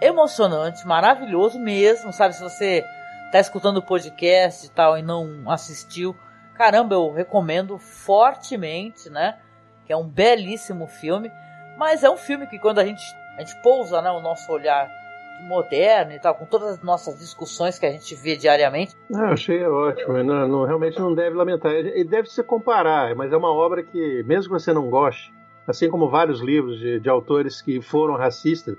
emocionante, maravilhoso mesmo, sabe? Se você tá escutando o podcast e tal e não assistiu, caramba, eu recomendo fortemente, né? Que é um belíssimo filme, mas é um filme que quando a gente pousa, né, o nosso olhar moderno e tal, com todas as nossas discussões que a gente vê diariamente. Eu achei ótimo, realmente não deve lamentar. Ele deve se comparar, mas é uma obra que, mesmo que você não goste, assim como vários livros de autores que foram racistas,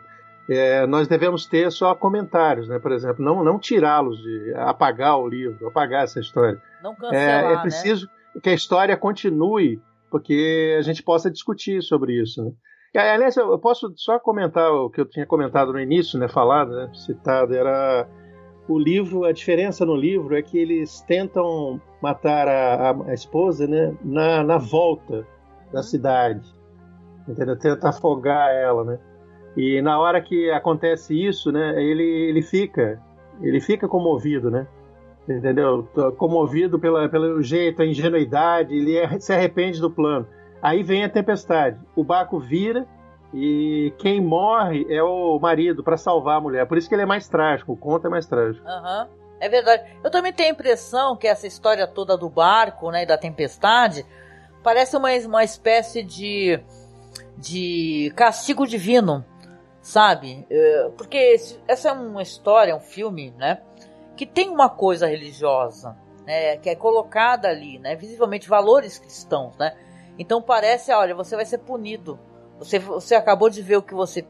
nós devemos ter só comentários, né? Por exemplo, não tirá-los, de apagar o livro, apagar essa história. Não cancelar, é preciso que a história continue, porque a gente possa discutir sobre isso, né? Aliás, eu posso só comentar o que eu tinha comentado no início, né? Falado, né? Citado, era o livro, a diferença no livro é que eles tentam matar a esposa, né? Na volta da cidade, entendeu? Tenta afogar ela, né? E na hora que acontece isso, né, ele fica comovido, né? Entendeu? Comovido pelo jeito, a ingenuidade, ele se arrepende do plano. Aí vem a tempestade, o barco vira e quem morre é o marido para salvar a mulher. Por isso que ele é mais trágico, o conto é mais trágico. Uhum. É verdade. Eu também tenho a impressão que essa história toda do barco, né, e da tempestade parece uma espécie de castigo divino, sabe? Porque essa é uma história, um filme, né, que tem uma coisa religiosa, né, que é colocada ali, né, visivelmente valores cristãos, né? Então parece, olha, você vai ser punido. Você acabou de ver o que você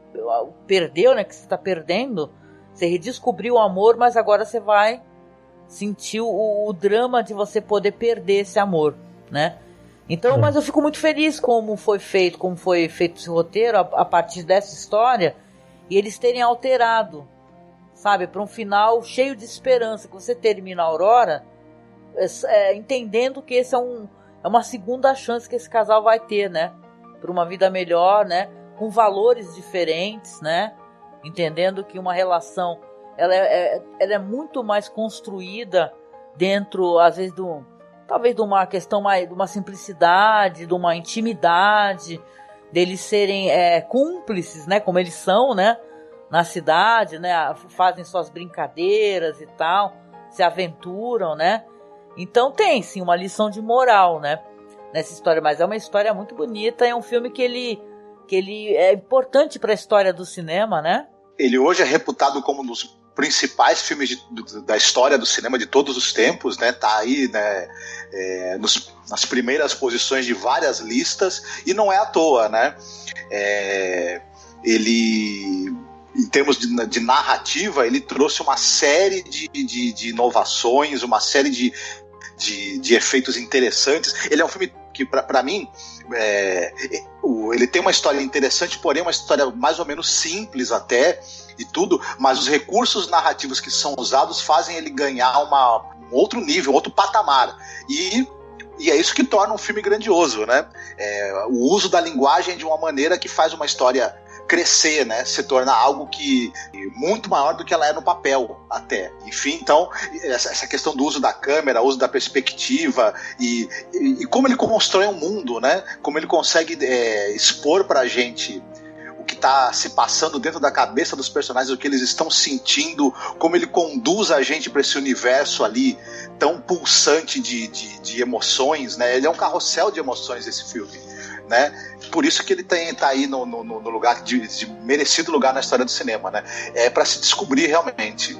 perdeu, né? Que você está perdendo. Você redescobriu o amor, mas agora você vai sentir o drama de você poder perder esse amor, né? Então, mas eu fico muito feliz como foi feito esse roteiro a partir dessa história e eles terem alterado, sabe, para um final cheio de esperança, que você termina a Aurora entendendo que esse é uma segunda chance que esse casal vai ter, né? Para uma vida melhor, né? Com valores diferentes, né? Entendendo que uma relação ela é muito mais construída dentro, às vezes, talvez de uma questão mais, de uma simplicidade, de uma intimidade, deles serem cúmplices, né? Como eles são, né? Na cidade, né? Fazem suas brincadeiras e tal, se aventuram, né? Então tem, sim, uma lição de moral, né, nessa história, mas é uma história muito bonita, é um filme que que ele é importante para a história do cinema, né? Ele hoje é reputado como um dos principais filmes da história do cinema de todos os tempos, né? Tá aí, né, nas primeiras posições de várias listas, e não é à toa, né? Ele, em termos de narrativa, ele trouxe uma série de inovações, uma série de efeitos interessantes. Ele é um filme que, para mim, ele tem uma história interessante, porém uma história mais ou menos simples até, e tudo, mas os recursos narrativos que são usados fazem ele ganhar um outro nível, outro patamar. E é isso que torna um filme grandioso, né? O uso da linguagem de uma maneira que faz uma história crescer, né? Se tornar algo que muito maior do que ela é no papel, até. Enfim, então, essa questão do uso da câmera, uso da perspectiva e como ele constrói um mundo, né? Como ele consegue expor pra gente o que está se passando dentro da cabeça dos personagens, o que eles estão sentindo, como ele conduz a gente para esse universo ali tão pulsante de emoções, né? Ele é um carrossel de emoções, esse filme, né? Por isso que ele tá aí no lugar de merecido lugar na história do cinema, né? É para se descobrir realmente.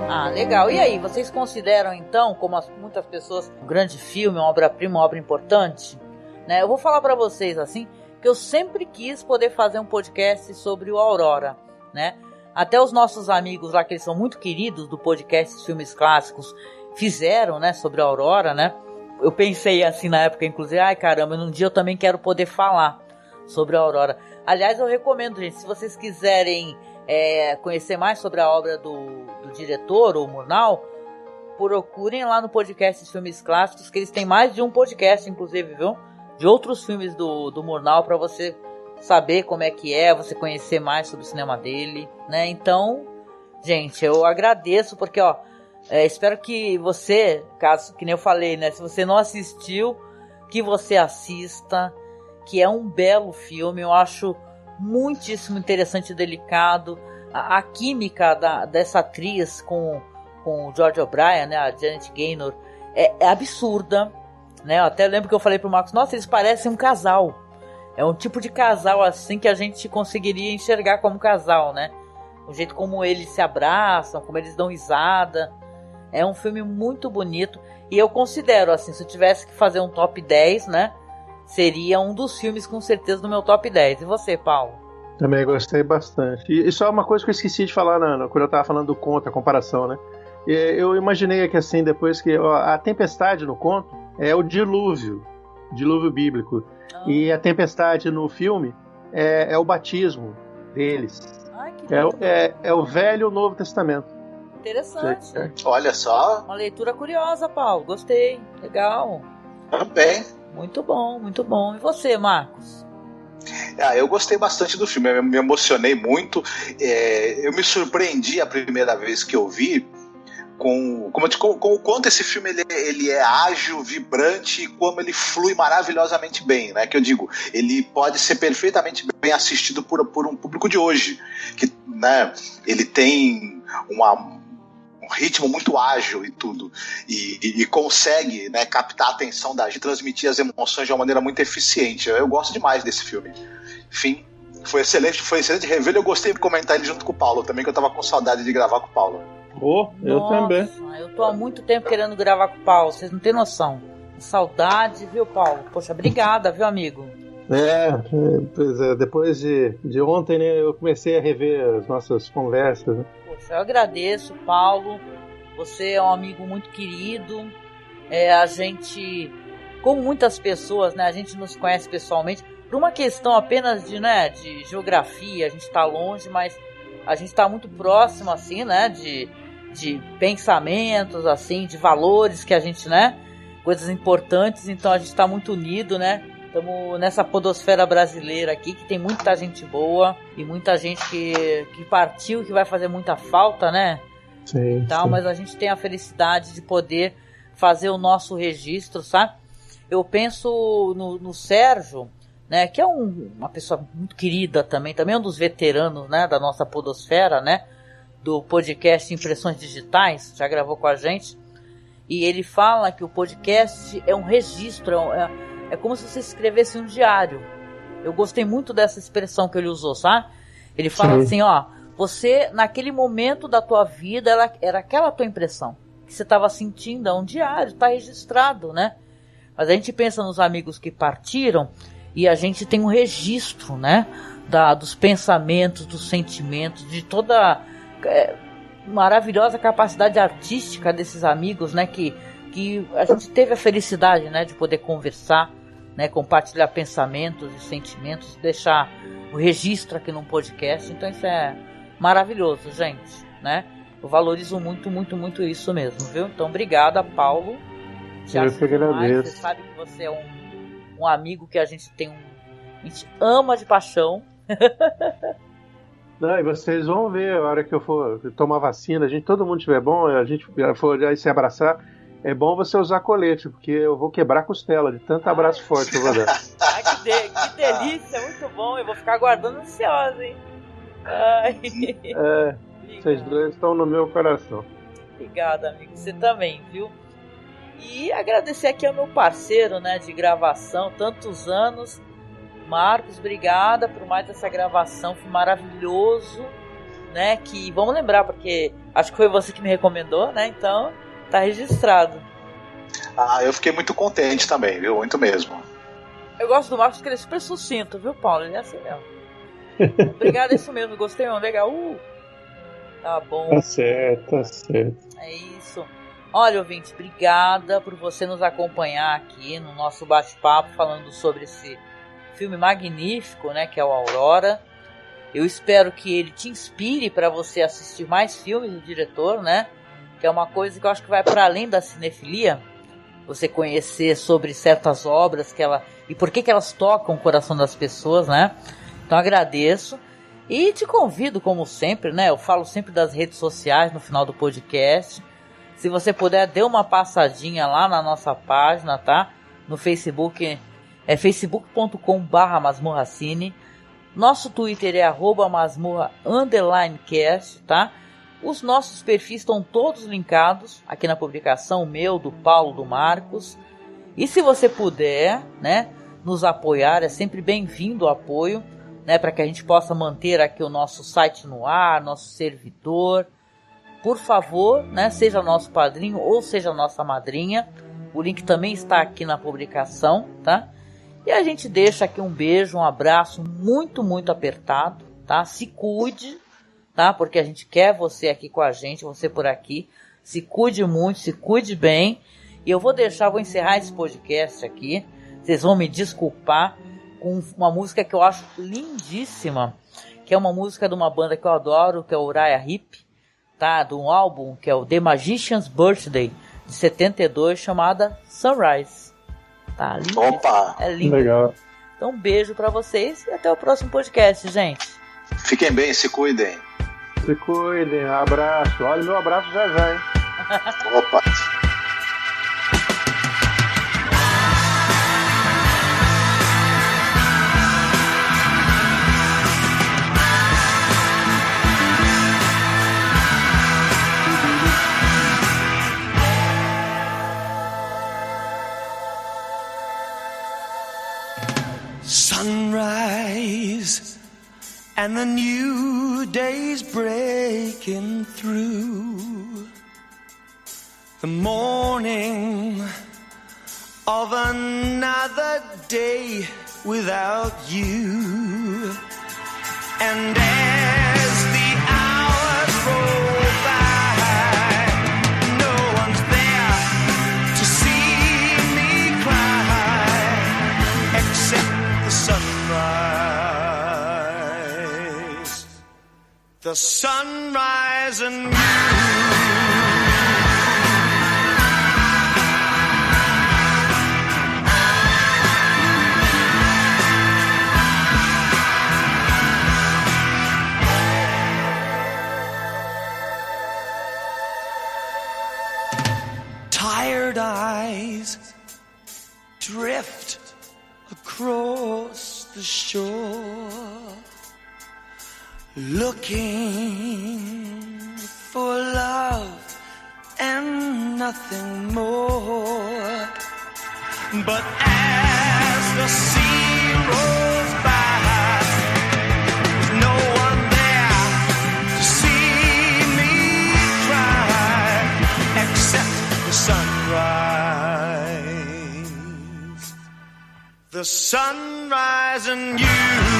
Ah, legal. E aí, vocês consideram então, como muitas pessoas, um grande filme, uma obra-prima, uma obra importante? Né? Eu vou falar para vocês assim, que eu sempre quis poder fazer um podcast sobre o Aurora, né? Até os nossos amigos lá, que eles são muito queridos do podcast Filmes Clássicos, fizeram, né, sobre a Aurora, né? Eu pensei assim na época, inclusive, ai caramba, num dia eu também quero poder falar sobre a Aurora. Aliás, eu recomendo, gente, se vocês quiserem conhecer mais sobre a obra do diretor, o Murnau, procurem lá no podcast Filmes Clássicos, que eles têm mais de um podcast, inclusive, viu? De outros filmes do Murnau, para você saber como é que você conhecer mais sobre o cinema dele, né? Então, gente, eu agradeço, porque, espero que você, caso, que nem eu falei, né? Se você não assistiu, que você assista, que é um belo filme, eu acho muitíssimo interessante e delicado. A química dessa atriz com o George O'Brien, né? A Janet Gaynor, é absurda, né? Eu até lembro que eu falei pro Marcos, nossa, eles parecem um casal. É um tipo de casal assim que a gente conseguiria enxergar como casal, né? O jeito como eles se abraçam, como eles dão risada. É um filme muito bonito. E eu considero, assim, se eu tivesse que fazer um top 10, né? Seria um dos filmes com certeza do meu top 10. E você, Paulo? Também gostei bastante. E só uma coisa que eu esqueci de falar quando eu tava falando do conto, a comparação, né? Eu imaginei que assim, depois que a tempestade no conto é o dilúvio bíblico. E a tempestade no filme é o batismo deles. Ai, que é o Velho e o Novo Testamento. Interessante. Olha só. Uma leitura curiosa, Paulo. Gostei. Legal. Também. Muito bom, muito bom. E você, Marcos? Eu gostei bastante do filme. Eu me emocionei muito. Eu me surpreendi a primeira vez que eu vi com o quanto esse filme ele é ágil, vibrante, e como ele flui maravilhosamente bem, né? Que eu digo, ele pode ser perfeitamente bem assistido por um público de hoje, que, né, ele tem um ritmo muito ágil e tudo, e consegue, né, captar a atenção da gente, transmitir as emoções de uma maneira muito eficiente. Eu gosto demais desse filme. Enfim, foi excelente revê-lo. Eu gostei de comentar ele junto com o Paulo também, que eu tava com saudade de gravar com o Paulo. Eu também. Eu tô há muito tempo querendo gravar com o Paulo, vocês não têm noção. Saudade, viu, Paulo? Poxa, obrigada, viu, amigo? Pois é, depois de ontem, né, eu comecei a rever as nossas conversas, né? Poxa, eu agradeço, Paulo. Você é um amigo muito querido. A gente, como muitas pessoas, né, a gente nos conhece pessoalmente por uma questão apenas de geografia. A gente tá longe, mas a gente tá muito próximo, assim, né, de pensamentos, assim, de valores que a gente, né, coisas importantes. Então a gente tá muito unido, né? Estamos nessa podosfera brasileira aqui, que tem muita gente boa e muita gente que partiu, que vai fazer muita falta, né? Sim, sim. Mas a gente tem a felicidade de poder fazer o nosso registro, sabe? Eu penso no Sérgio, né? Que é uma pessoa muito querida também é um dos veteranos, né? Da nossa podosfera, né? Do podcast Impressões Digitais, já gravou com a gente. E ele fala que o podcast é um registro, é como se você escrevesse um diário. Eu gostei muito dessa expressão que ele usou, sabe? Ele fala assim, ó, você, naquele momento da tua vida, era aquela tua impressão, que você estava sentindo, é um diário, está registrado, né? Mas a gente pensa nos amigos que partiram e a gente tem um registro, né? Dos pensamentos, dos sentimentos, de toda maravilhosa capacidade artística desses amigos, né? Que a gente teve a felicidade, né? De poder conversar, né? Compartilhar pensamentos e sentimentos, deixar o registro aqui num podcast. Então isso é maravilhoso, gente, né? Eu valorizo muito, muito, muito isso mesmo, viu? Então, obrigada, Paulo. Eu que agradeço. Você sabe que você é um amigo que a gente a gente ama de paixão. Não, e vocês vão ver a hora que eu for tomar vacina, todo mundo estiver bom, a gente for aí se abraçar, é bom você usar colete, porque eu vou quebrar a costela de tanto abraço forte que eu vou dar. Ai, que delícia, muito bom. Eu vou ficar aguardando ansiosa, hein? Ai. Vocês dois estão no meu coração. Obrigada, amigo. Você também, viu? E agradecer aqui ao meu parceiro, né, de gravação, tantos anos. Marcos, obrigada por mais essa gravação, foi maravilhoso, né? Que vamos lembrar, porque acho que foi você que me recomendou, né? Então, tá registrado. Eu fiquei muito contente também, viu? Muito mesmo. Eu gosto do Marcos porque ele é super sucinto, viu, Paulo? Ele é assim mesmo. Obrigado, é isso mesmo, gostei, não, legal. Tá bom. Tá certo. É isso. Olha, ouvinte, obrigada por você nos acompanhar aqui no nosso bate-papo falando sobre esse filme magnífico, né, que é o Aurora. Eu espero que ele te inspire para você assistir mais filmes do diretor, né, que é uma coisa que eu acho que vai para além da cinefilia, você conhecer sobre certas obras e por que elas tocam o coração das pessoas, né. Então agradeço e te convido, como sempre, né, eu falo sempre das redes sociais no final do podcast. Se você puder, dê uma passadinha lá na nossa página, tá? No Facebook, é facebook.com/masmorracine. Nosso Twitter é @masmorra_cast, tá? Os nossos perfis estão todos linkados aqui na publicação, o meu, do Paulo, do Marcos. E se você puder, né, nos apoiar, é sempre bem-vindo o apoio, né, para que a gente possa manter aqui o nosso site no ar, nosso servidor. Por favor, né, seja nosso padrinho ou seja nossa madrinha. O link também está aqui na publicação, tá? E a gente deixa aqui um beijo, um abraço muito, muito apertado, tá? Se cuide, tá? Porque a gente quer você aqui com a gente, você por aqui. Se cuide muito, se cuide bem. E eu vou encerrar esse podcast aqui. Vocês vão me desculpar com uma música que eu acho lindíssima, que é uma música de uma banda que eu adoro, que é o Uriah Heep. Tá, de um álbum que é o The Magician's Birthday de 72, chamada Sunrise. Tá lindo. Opa! É lindo. Legal. Então um beijo pra vocês e até o próximo podcast, gente. Fiquem bem, se cuidem. Se cuidem, abraço. Olha o meu abraço já, hein? Opa! Sunrise and the new day's breaking through, the morning of another day without you. And as the hours roll by, no one's there to see me cry except the sunrise and you. Tired eyes drift across the shore, looking for love and nothing more. But as the sea rolls by, there's no one there to see me cry, except the sunrise. The sunrise and you.